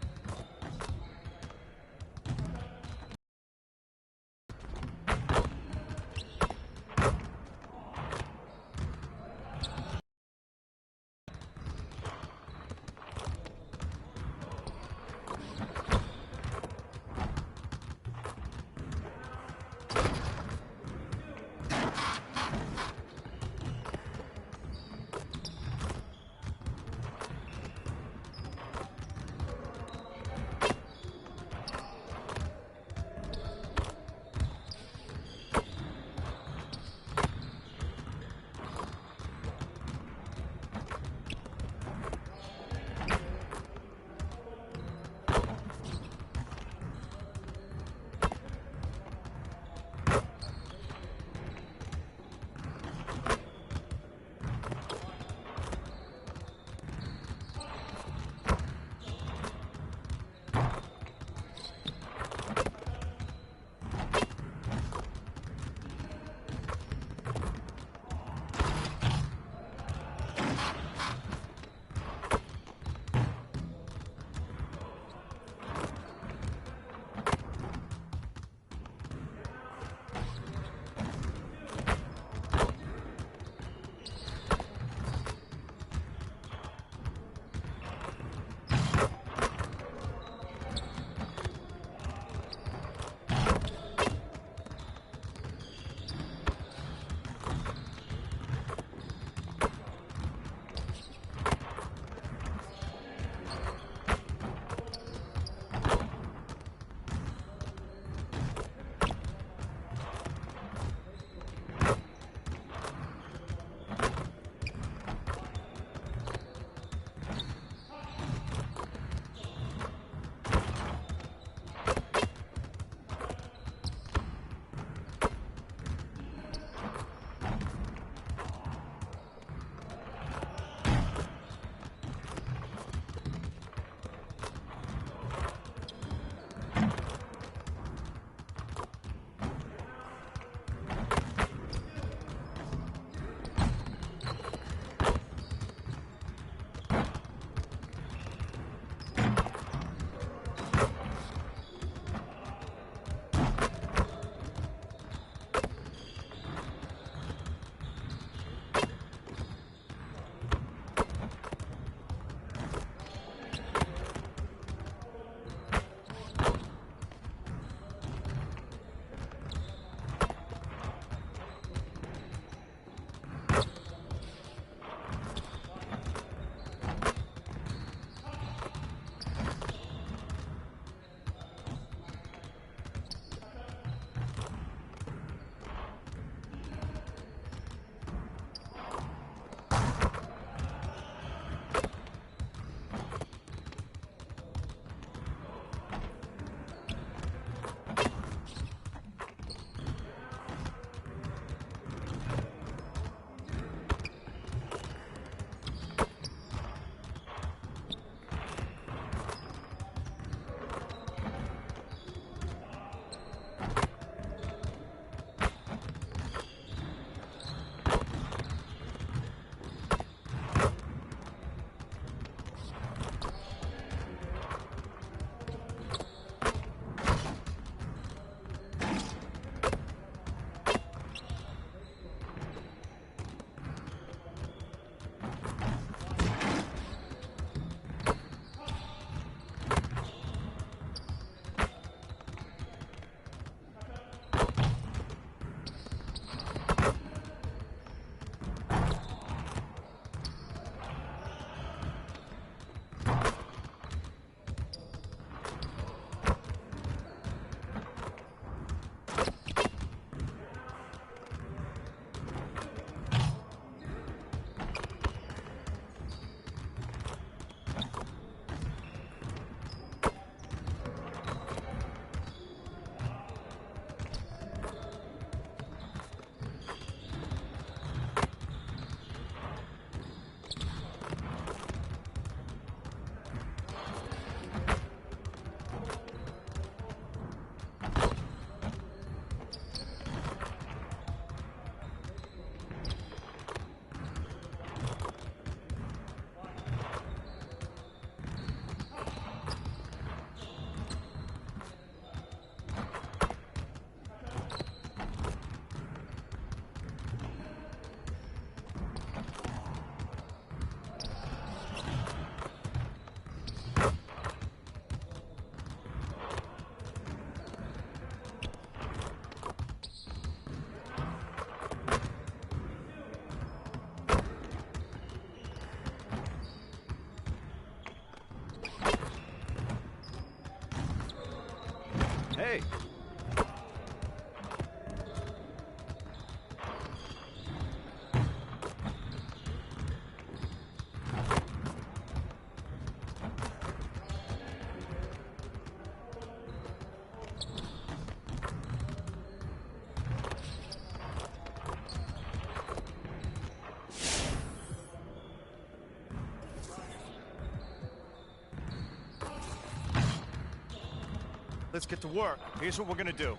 Let's get to work. Here's what we're gonna do.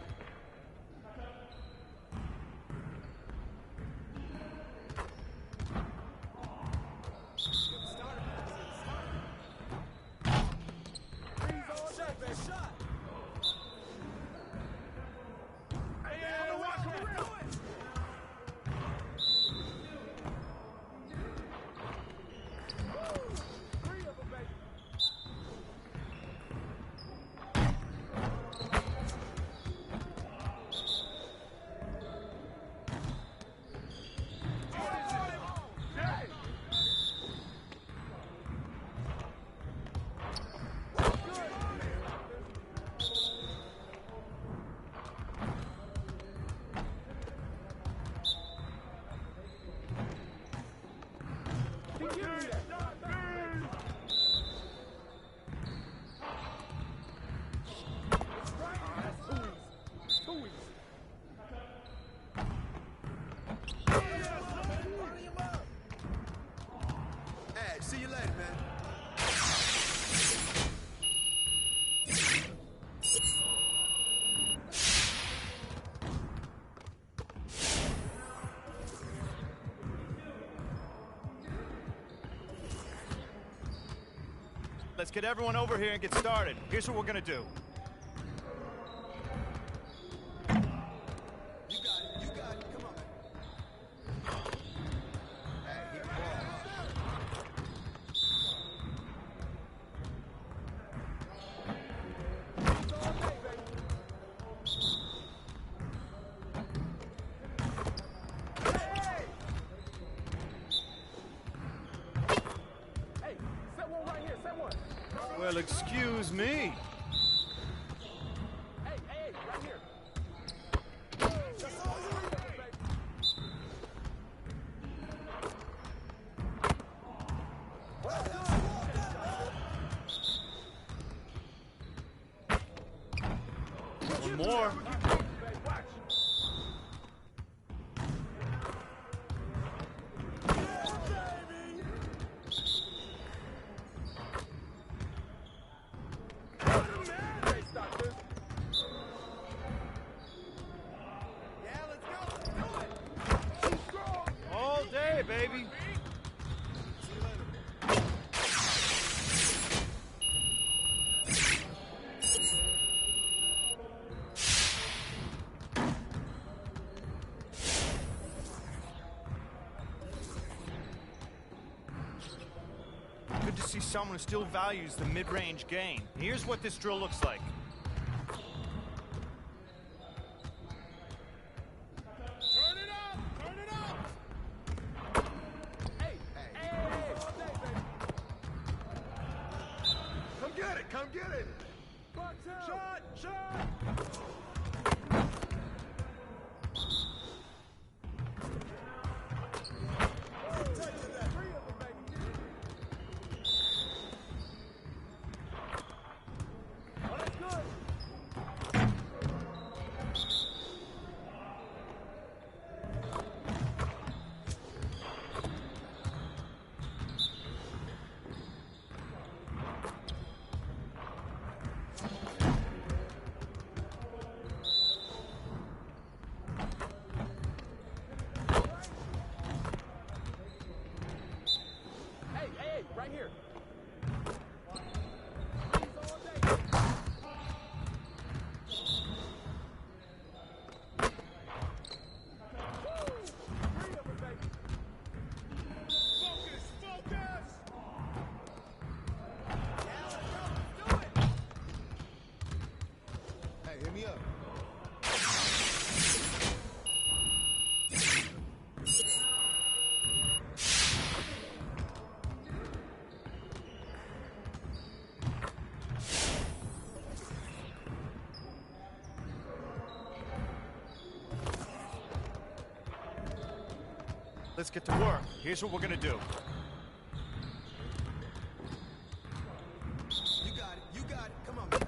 See you later, man. Let's get everyone over here and get started. Here's what we're gonna do. Well, excuse me. Hey, right here. One more. All day, baby. Good to see someone who still values the mid-range game. Here's what this drill looks like. Turn it up! Turn it up! Hey, all day, baby. Come get it! Come get it! Shot! Hey, right here. Hey, hit me up. Let's get to work. Here's what we're gonna do. You got it. You got it. Come on, man.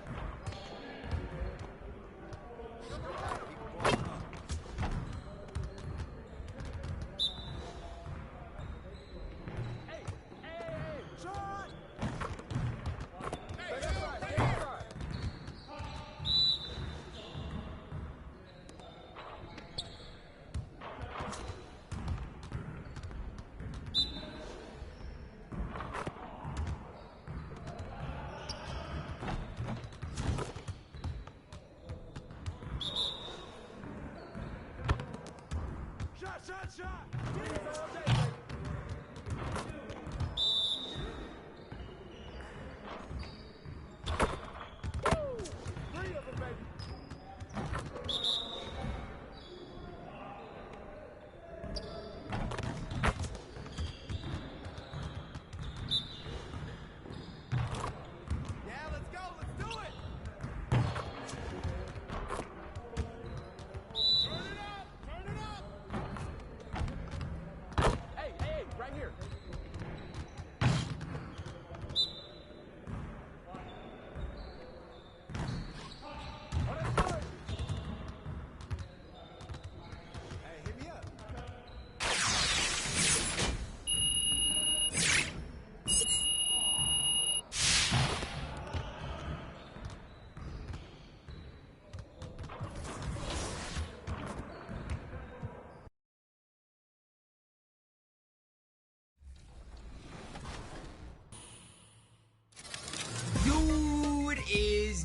Shot! Hey, that's right.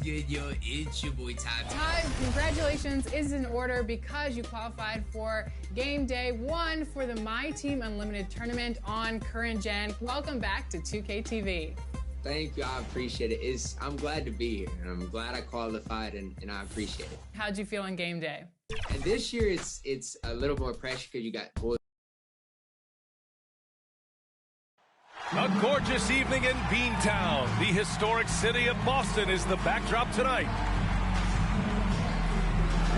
Good, yo, it's your boy Ty. Ty, congratulations is in order because you qualified for game day 1 for the My Team Unlimited tournament on Current Gen. Welcome back to 2K TV. Thank you, I appreciate it. I'm glad to be here, and I'm glad I qualified, and I appreciate it. How'd you feel on game day? And this year, it's a little more pressure because you got boys. A gorgeous evening in Beantown. The historic city of Boston is the backdrop tonight.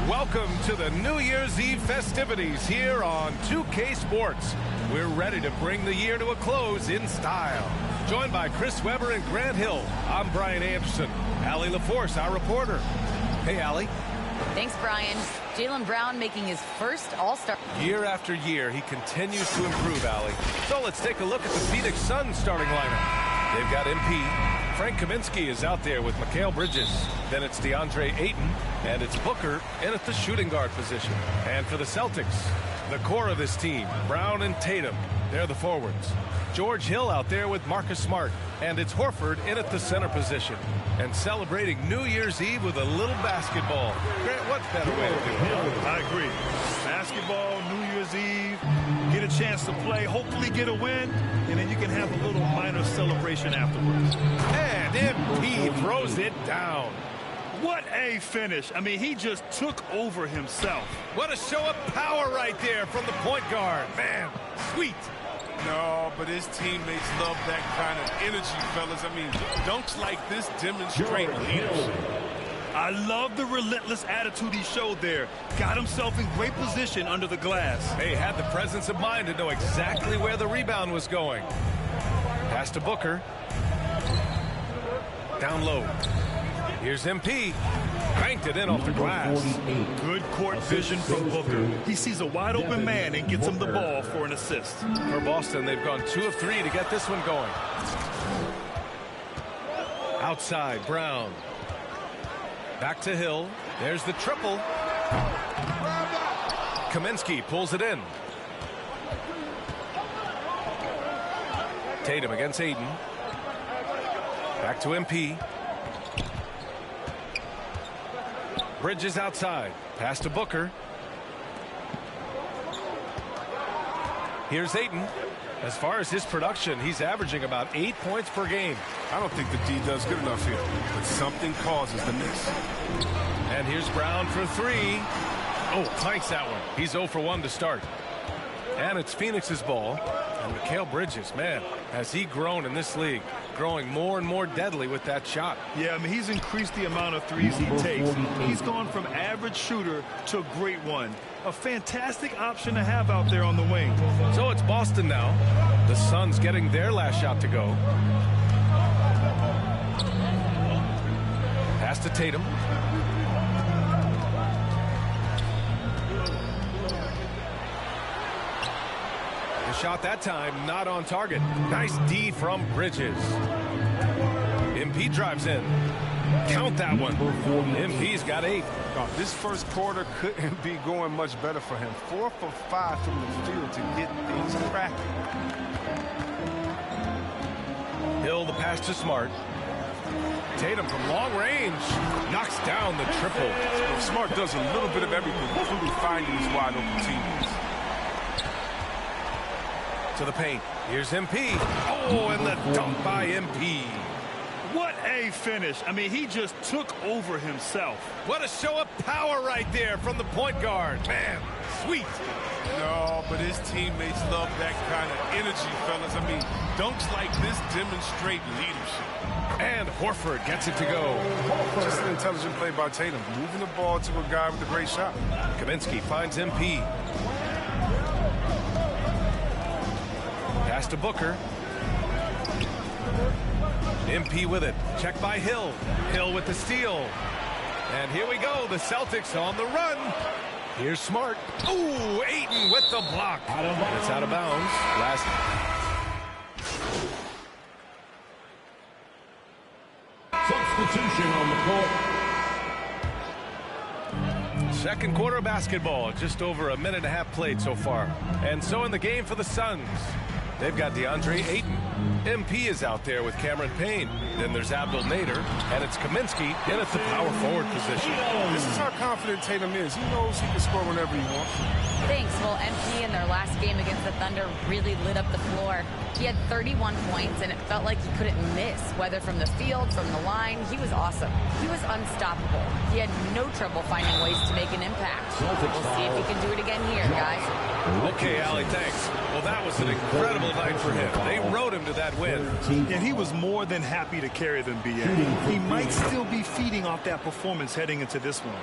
Welcome to the New Year's Eve festivities here on 2K Sports. We're ready to bring the year to a close in style. Joined by Chris Webber and Grant Hill, I'm Brian Anderson. Allie LaForce, our reporter. Hey, Allie. Thanks, Brian. Jaylen Brown making his first All-Star. Year after year, he continues to improve, Allie. So let's take a look at the Phoenix Suns starting lineup. They've got MP. Frank Kaminsky is out there with Mikal Bridges. Then it's DeAndre Ayton, and it's Booker in at the shooting guard position. And for the Celtics, the core of this team, Brown and Tatum, they're the forwards. George Hill out there with Marcus Smart, and it's Horford in at the center position. And celebrating New Year's Eve with a little basketball. Grant, what's better way to do it? I agree. Basketball, New Year's Eve, get a chance to play, hopefully get a win, and then you can have a little minor celebration afterwards. And MP throws it down. What a finish. I mean, he just took over himself. What a show of power right there from the point guard. Man, sweet. No, but his teammates love that kind of energy, fellas. I mean, dunks like this demonstrate leadership. I love the relentless attitude he showed there. Got himself in great position under the glass. Hey, had the presence of mind to know exactly where the rebound was going. Pass to Booker. Down low. Here's MP. Banked it in off the glass. Good court vision from Booker. He sees a wide open man and gets him the ball for an assist. For Boston, they've gone 2 of 3 to get this one going. Outside, Brown. Back to Hill. There's the triple. Kaminsky pulls it in. Tatum against Ayton. Back to MP. Bridges outside. Pass to Booker. Here's Ayton. As far as his production, he's averaging about 8 points per game. I don't think the D does good enough here, but something causes the miss. And here's Brown for 3. Oh, clanks that one. He's 0 for 1 to start. And it's Phoenix's ball. And Mikal Bridges, man, has he grown in this league, growing more and more deadly with that shot. Yeah, I mean, he's increased the amount of threes he takes. He's gone from average shooter to a great one. A fantastic option to have out there on the wing. So it's Boston now. The Suns getting their last shot to go. Pass to Tatum. The shot that time not on target. Nice D from Bridges. MP drives in. Count that one. MP's got 8. This first quarter couldn't be going much better for him. 4 for 5 from the field to get things cracking. Hill the pass to Smart. Tatum from long range knocks down the triple. Smart does a little bit of everything, including finding his wide open teammates. To the paint. Here's MP. Oh, and the dunk by MP. What a finish. I mean, he just took over himself. What a show of power right there from the point guard. Man, sweet. No, but his teammates love that kind of energy, fellas. I mean, dunks like this demonstrate leadership. And Horford gets it to go. Just an intelligent play by Tatum, moving the ball to a guy with a great shot. Kaminsky finds MP. Pass to Booker. MP with it. Check by Hill. Hill with the steal. And here we go. The Celtics on the run. Here's Smart. Ooh, Ayton with the block. And it's out of bounds. Substitution on the court. Second quarter of basketball. Just over a minute and a half played so far. And so in the game for the Suns, they've got DeAndre Ayton. MP is out there with Cameron Payne. Then there's Abdel Nader, and it's Kaminsky in at the power forward position. This is how confident Tatum is. He knows he can score whenever he wants. Thanks. Well, MP in their last game against the Thunder really lit up the floor. He had 31 points, and it felt like he couldn't miss, whether from the field, from the line. He was awesome. He was unstoppable. He had no trouble finding ways to make an impact. We'll see if he can do it again here, guys. Okay, Allie, thanks. Well, that was an incredible night for him. They rode him to that win. And he was more than happy to carry them, B.A. He might still be feeding off that performance heading into this one.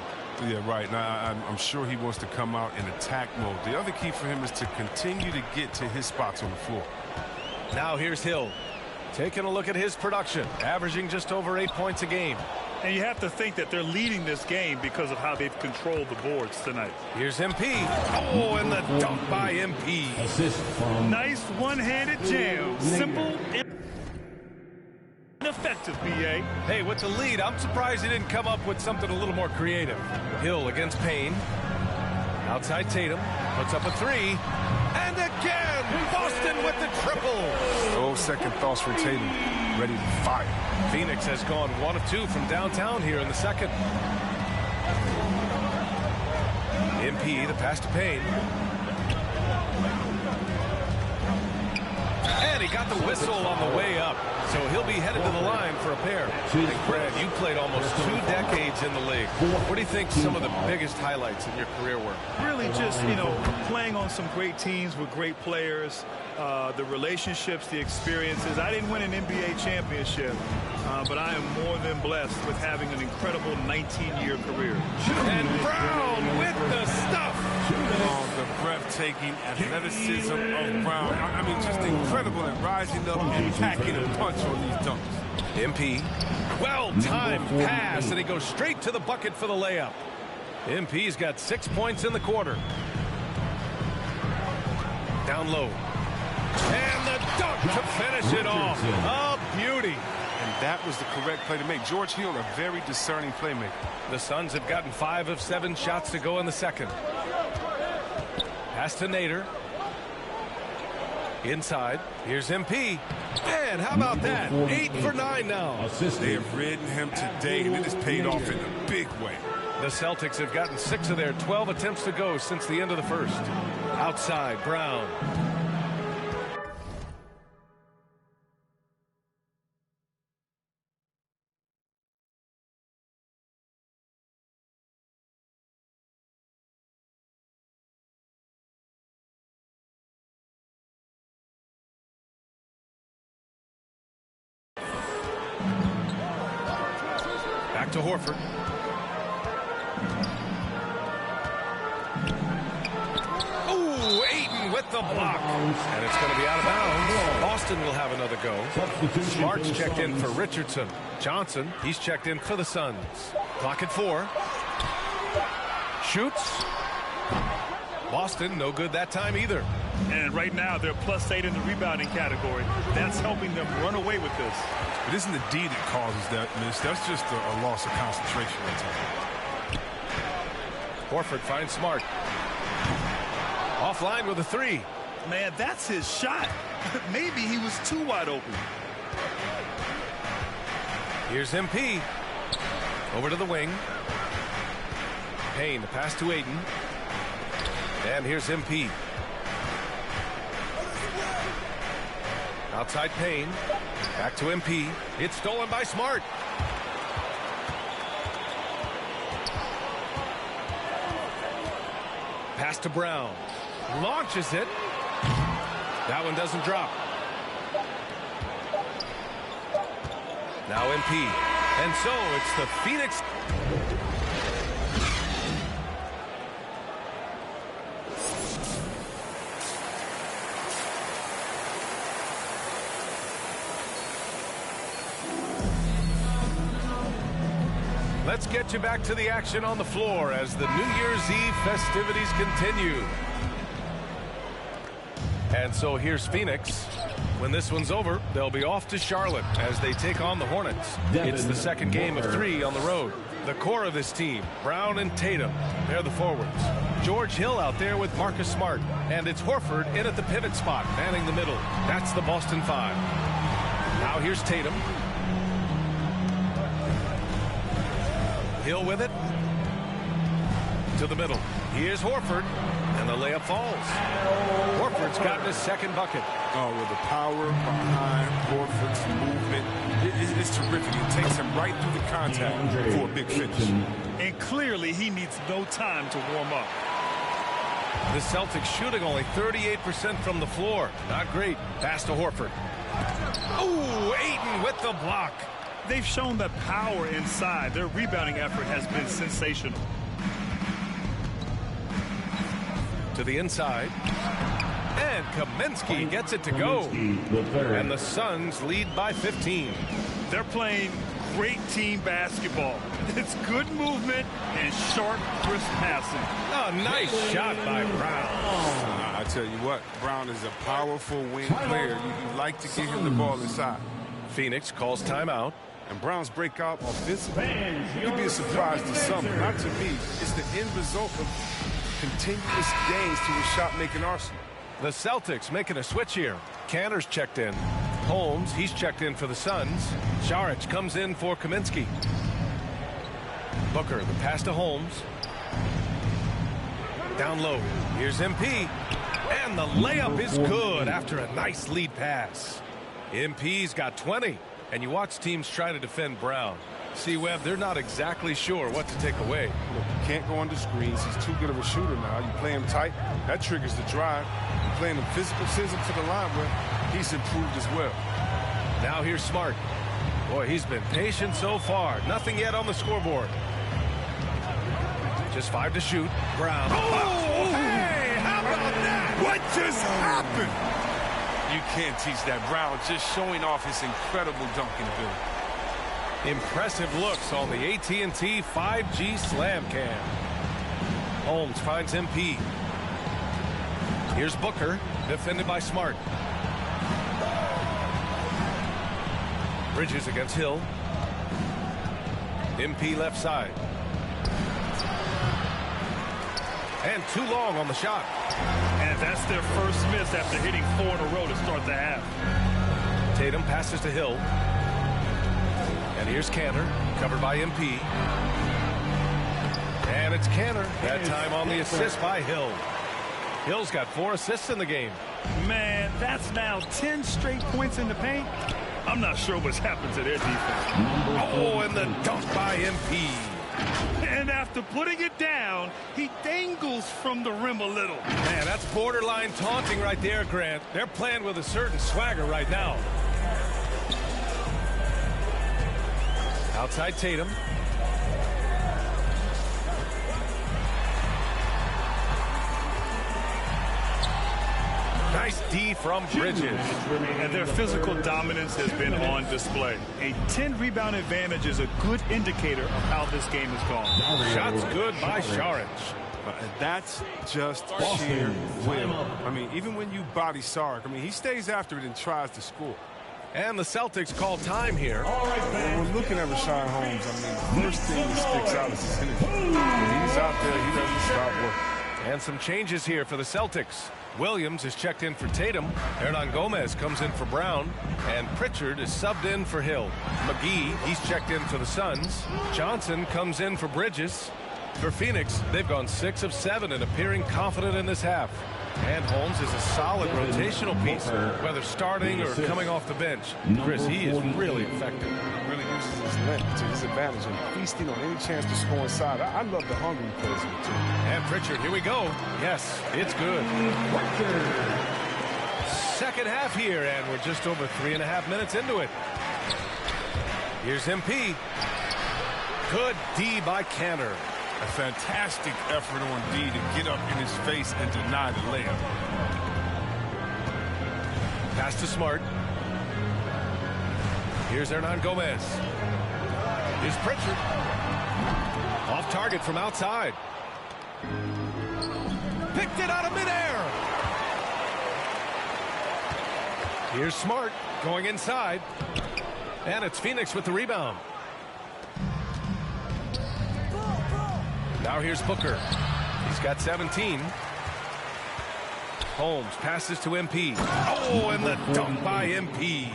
Yeah, right. Now, I'm sure he wants to come out in attack mode. The other key for him is to continue to get to his spots on the floor. Now here's Hill. Taking a look at his production, averaging just over 8 points a game. And you have to think that they're leading this game because of how they've controlled the boards tonight. Here's MP. Oh, and the dunk by MP. Nice one-handed jam. Simple and effective, B.A. Hey, with the lead, I'm surprised he didn't come up with something a little more creative. Hill against Payne. Outside Tatum. Puts up a three. And again, Boston with the triple. No second thoughts from Tatum. Ready to fire. Phoenix has gone 1 of 2 from downtown here in the second. MP, the pass to Payne. And he got the whistle on the way up. So he'll be headed to the line for a pair. And Brad, you played almost 2 decades in the league. What do you think some of the biggest highlights in your career were? Really just, playing on some great teams with great players, the relationships, the experiences. I didn't win an NBA championship, but I am more than blessed with having an incredible 19-year career. And Brown with the stuff. Oh, the breathtaking athleticism of Brown. I mean, just incredible at rising up and packing a punch on these dunks. MP, well-timed pass, and he goes straight to the bucket for the layup. MP's got 6 points in the quarter. Down low. And the dunk to finish it off. A beauty. And that was the correct play to make. George Hill, a very discerning playmaker. The Suns have gotten 5 of 7 shots to go in the second. Pass to Nader. Inside. Here's MP. And how about that? 8 for 9 now. They have ridden him today, and it has paid off in a big way. The Celtics have gotten 6 of their 12 attempts to go since the end of the first. Outside, Brown. Back to Horford. Ooh, Ayton with the block. And it's going to be out of bounds. Boston will have another go. Smart's checked in for Richardson. Johnson, he's checked in for the Suns. Clock at 4. Shoots. Boston, no good that time either. And right now, they're +8 in the rebounding category. That's helping them run away with this. It isn't the D that causes that miss. That's just a loss of concentration. Horford finds Smart. Offline with a 3. Man, that's his shot. Maybe he was too wide open. Here's MP. Over to the wing. Payne, the pass to Ayton. And here's MP. Outside Payne. Back to MP. It's stolen by Smart. Pass to Brown. Launches it. That one doesn't drop. Now MP. And so it's the Phoenix. Let's get you back to the action on the floor as the New Year's Eve festivities continue. And so here's Phoenix. When this one's over, they'll be off to Charlotte as they take on the Hornets. It's the second game of 3 on the road. The core of this team, Brown and Tatum, they're the forwards. George Hill out there with Marcus Smart. And it's Horford in at the pivot spot, manning the middle. That's the Boston 5. Now here's Tatum. Hill with it. To the middle. Here's Horford. And the layup falls. Horford's gotten his second bucket. Oh, well, the power behind Horford's movement is terrific. It takes him right through the contact for a big finish. And clearly he needs no time to warm up. The Celtics shooting only 38% from the floor. Not great. Pass to Horford. Ooh, Ayton with the block. They've shown that power inside. Their rebounding effort has been sensational. To the inside. And Kaminsky gets it to go. And the Suns lead by 15. They're playing great team basketball. It's good movement and sharp, crisp passing. A nice shot by Brown. I tell you what, Brown is a powerful wing player. You like to get him the ball inside. Phoenix calls timeout. And Brown's breakout offensively could be a surprise to some. Not to me. It's the end result of continuous gains to his shot-making arsenal. The Celtics making a switch here. Kanter's checked in. Holmes, he's checked in for the Suns. Saric comes in for Kaminsky. Booker, the pass to Holmes. Down low. Here's MP. And the layup is good after a nice lead pass. MP's got 20. And you watch teams try to defend Brown. See, Webb, they're not exactly sure what to take away. Look, you can't go under screens. He's too good of a shooter now. You play him tight, that triggers the drive. You play him physical, sends him to the line where he's improved as well. Now here's Smart. Boy, he's been patient so far. Nothing yet on the scoreboard. Just 5 to shoot. Brown. Oh, hey, how about that? What just happened? You can't teach that. Brown just showing off his incredible dunking ability. Impressive looks on the AT&T 5G Slam Cam. Holmes finds MP. Here's Booker, defended by Smart. Bridges against Hill. MP left side. And too long on the shot. And that's their first miss after hitting 4 in a row to start the half. Tatum passes to Hill. And here's Kanter, covered by MP. And it's Kanter, that time on the assist by Hill. Hill's got 4 assists in the game. Man, that's now 10 straight points in the paint. I'm not sure what's happened to their defense. Oh, and the dunk by MP. And after putting it down, he dangles from the rim a little. Man, that's borderline taunting right there, Grant. They're playing with a certain swagger right now. Outside Tatum. Nice D from Bridges. And their physical dominance has been on display. A 10-rebound advantage is a good indicator of how this game has gone. Shots good by Saric. That's just sheer will. I mean, even when you body Saric, I mean, he stays after it and tries to score. And the Celtics call time here. When we're looking at Richaun Holmes, I mean, the first thing that sticks out is his energy. When he's out there, he doesn't stop working. And some changes here for the Celtics. Williams is checked in for Tatum. Hernan Gomez comes in for Brown. And Pritchard is subbed in for Hill. McGee, he's checked in for the Suns. Johnson comes in for Bridges. For Phoenix, they've gone 6 of 7 and appearing confident in this half. And Holmes is a solid rotational piece, whether starting or coming off the bench. Chris, he is really effective. He really uses his length to his advantage and feasting on any chance to score inside. I love the hunger he plays with, too. And Pritchard, here we go. Yes, it's good. Second half here, and we're just over 3.5 minutes into it. Here's MP. Good D by Kanter. A fantastic effort on D to get up in his face and deny the layup. Pass to Smart. Here's Hernan Gomez. Here's Pritchard. Off target from outside. Picked it out of midair. Here's Smart going inside. And it's Phoenix with the rebound. Now here's Booker. He's got 17. Holmes passes to MP. Oh, and the dunk by MP.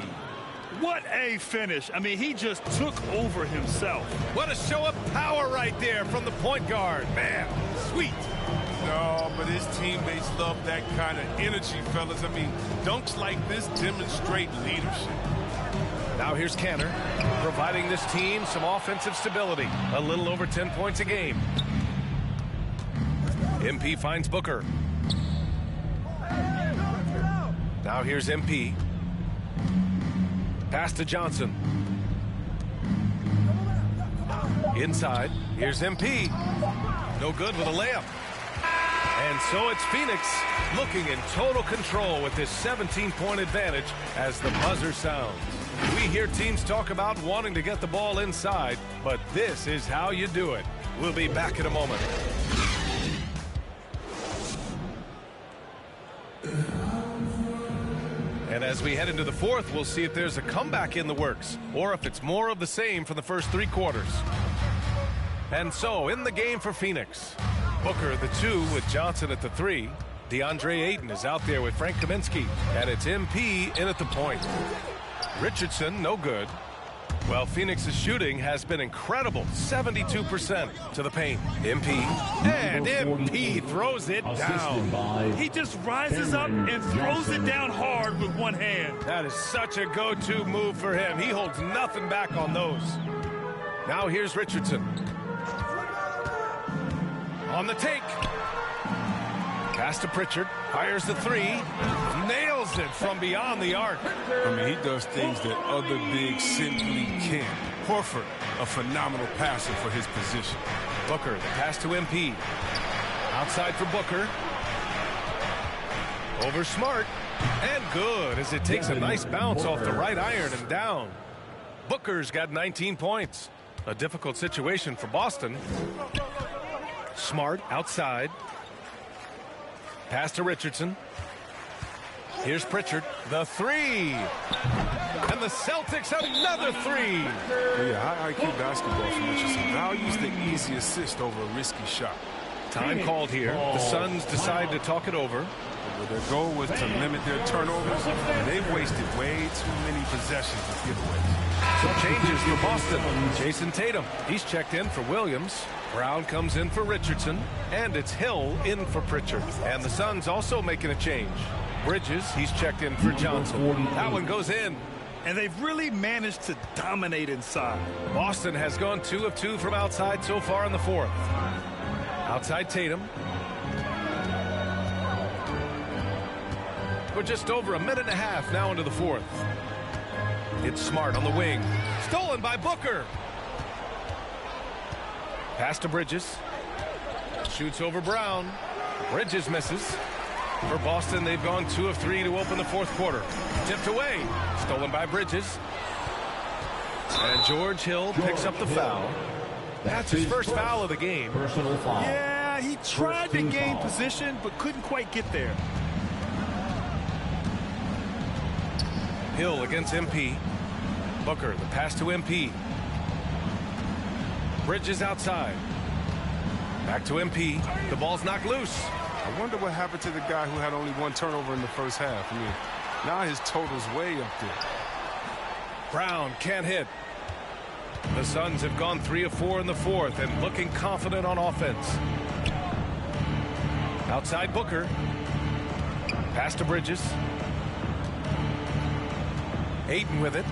What a finish. I mean, he just took over himself. What a show of power right there from the point guard. Man, sweet. No, but his teammates love that kind of energy, fellas. I mean, dunks like this demonstrate leadership. Now here's Kanter, providing this team some offensive stability. A little over 10 points a game. MP finds Booker. Now here's MP. Pass to Johnson. Inside. Here's MP. No good with a layup. And so it's Phoenix looking in total control with this 17-point advantage as the buzzer sounds. We hear teams talk about wanting to get the ball inside, but this is how you do it. We'll be back in a moment. And as we head into the fourth, we'll see if there's a comeback in the works or if it's more of the same for the first 3 quarters. And so in the game for Phoenix, Booker the 2 with Johnson at the 3. DeAndre Ayton is out there with Frank Kaminsky, and it's MP in at the point. Richardson, no good. Well, Phoenix's shooting has been incredible, 72% to the paint. MP, and MP throws it down. He just rises up and throws it down hard with one hand. That is such a go-to move for him. He holds nothing back on those. Now here's Richardson. On the take. Pass to Pritchard. Fires the 3. Nails it from beyond the arc. I mean, he does things that other bigs simply can't. Horford, a phenomenal passer for his position. Booker, the pass to MP. Outside for Booker. Over Smart. And good as it takes a nice bounce off the right iron and down. Booker's got 19 points. A difficult situation for Boston. Smart outside. Pass to Richardson. Here's Pritchard. The 3. And the Celtics have another 3. Yeah, high IQ basketball from Richardson. Values the easy assist over a risky shot. Time called here. The Suns decide to talk it over. Their goal was to limit their turnovers, and they've wasted way too many possessions with giveaways. Some changes for Boston. Jason Tatum. He's checked in for Williams. Brown comes in for Richardson. And it's Hill in for Pritchard. And the Suns also making a change. Bridges, he's checked in for Johnson. That one goes in. And they've really managed to dominate inside. Boston has gone 2 of 2 from outside so far in the fourth. Outside Tatum. We're just over 1.5 minutes now into the fourth. It's Smart on the wing. Stolen by Booker. Pass to Bridges. Shoots over Brown. Bridges misses. For Boston, they've gone 2 of 3 to open the fourth quarter. Tipped away. Stolen by Bridges. And George Hill picks up the foul. That's his first foul of the game. Personal foul. Yeah, he tried to gain position, but couldn't quite get there. Hill against MP. Booker, the pass to MP. Bridges outside. Back to MP. The ball's knocked loose. I wonder what happened to the guy who had only 1 turnover in the first half. I mean, now his total's way up there. Brown can't hit. The Suns have gone 3 of 4 in the fourth and looking confident on offense. Outside Booker. Pass to Bridges. Ayton with it.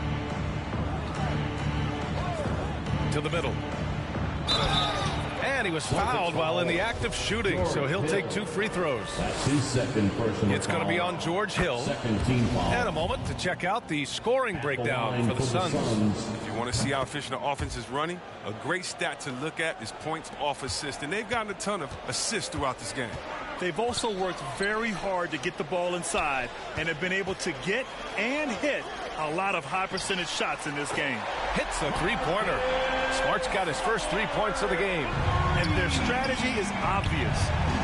To the middle. And he was fouled while in the act of shooting, so he'll take 2 free throws. That's his second personal It's going to be on George Hill. Second team foul. And a moment to check out the scoring breakdown for the Suns. If you want to see how efficient the offense is running, a great stat to look at is points off assist. And they've gotten a ton of assists throughout this game. They've also worked very hard to get the ball inside and have been able to get and hit a lot of high percentage shots in this game. Hits a three-pointer. Smart's got his first 3 points of the game. And their strategy is obvious.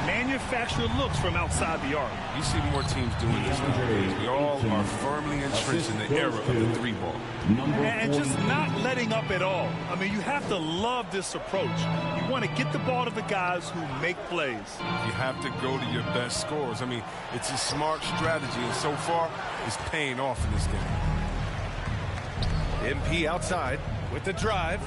Manufacture looks from outside the arc. You see more teams doing this nowadays. We all are firmly entrenched in the era of the 3-ball. And just not letting up at all. I mean, you have to love this approach. You want to get the ball to the guys who make plays. You have to go to your best scorers. I mean, it's a smart strategy, and so far, it's paying off in this game. MP outside with the drive.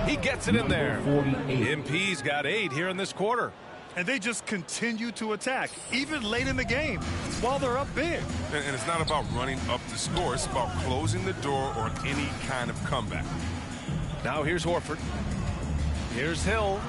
He gets it in there. MP's got 8 here in this quarter. And they just continue to attack, even late in the game, while they're up big. And it's not about running up the score. It's about closing the door on any kind of comeback. Now here's Horford. Here's Hill.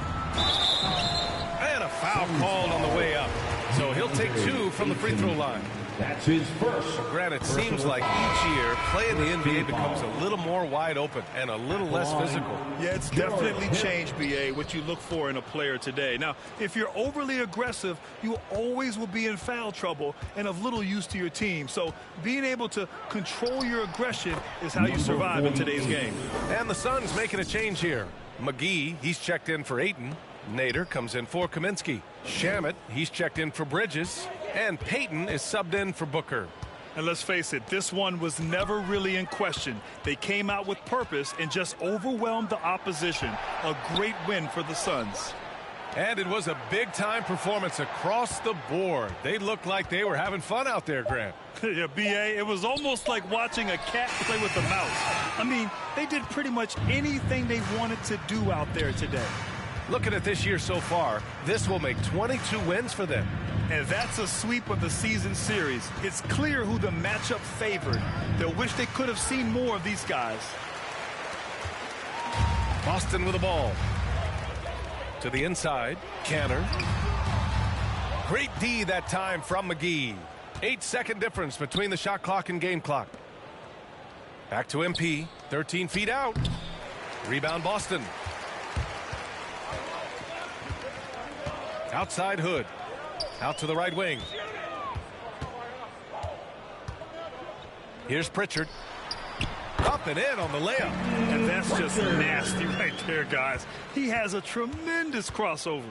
And a foul called on the way up. So he'll take 2 from the free throw line. That's his first. Granted, it seems like each year, play in the NBA becomes a little more wide open and a little less physical. Yeah, it's definitely changed, BA, what you look for in a player today. Now, if you're overly aggressive, you always will be in foul trouble and of little use to your team. So being able to control your aggression is how you survive in today's game. And the Suns making a change here. McGee, he's checked in for Ayton. Nader comes in for Kaminsky. Shamet, he's checked in for Bridges. And Payton is subbed in for Booker. And let's face it, this one was never really in question. They came out with purpose and just overwhelmed the opposition. A great win for the Suns. And it was a big-time performance across the board. They looked like they were having fun out there, Grant. Yeah, BA, it was almost like watching a cat play with a mouse. I mean, they did pretty much anything they wanted to do out there today. Looking at this year so far, this will make 22 wins for them. And that's a sweep of the season series. It's clear who the matchup favored. They'll wish they could have seen more of these guys. Boston with the ball. To the inside, Canner. Great D that time from McGee. 8-second difference between the shot clock and game clock. Back to MP, 13 feet out. Rebound Boston. Outside Hood. Out to the right wing. Here's Pritchard. Up and in on the layup. And that's just nasty right there, guys. He has a tremendous crossover.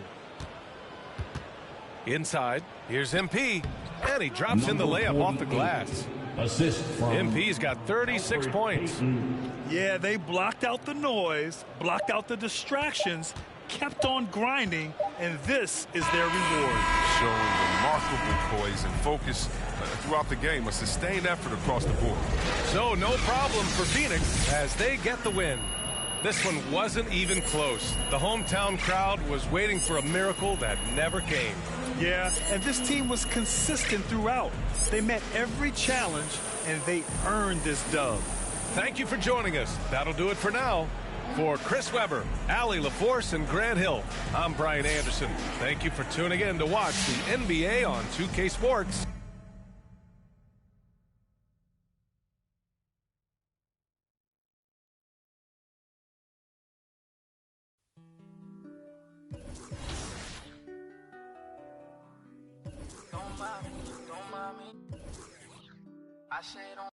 Inside. Here's MP. And he drops in the layup off the glass. Assist from MP's got 36 points. Yeah, they blocked out the noise, blocked out the distractions, kept on grinding, and this is their reward. Showing remarkable poise and focus throughout the game, a sustained effort across the board. So no problem for Phoenix as they get the win. This one wasn't even close. The hometown crowd was waiting for a miracle that never came. Yeah, and this team was consistent throughout. They met every challenge, and they earned this dub. Thank you for joining us. That'll do it for now. For Chris Webber, Allie LaForce, and Grant Hill, I'm Brian Anderson. Thank you for tuning in to watch the NBA on 2K Sports. Don't mind me. I say don't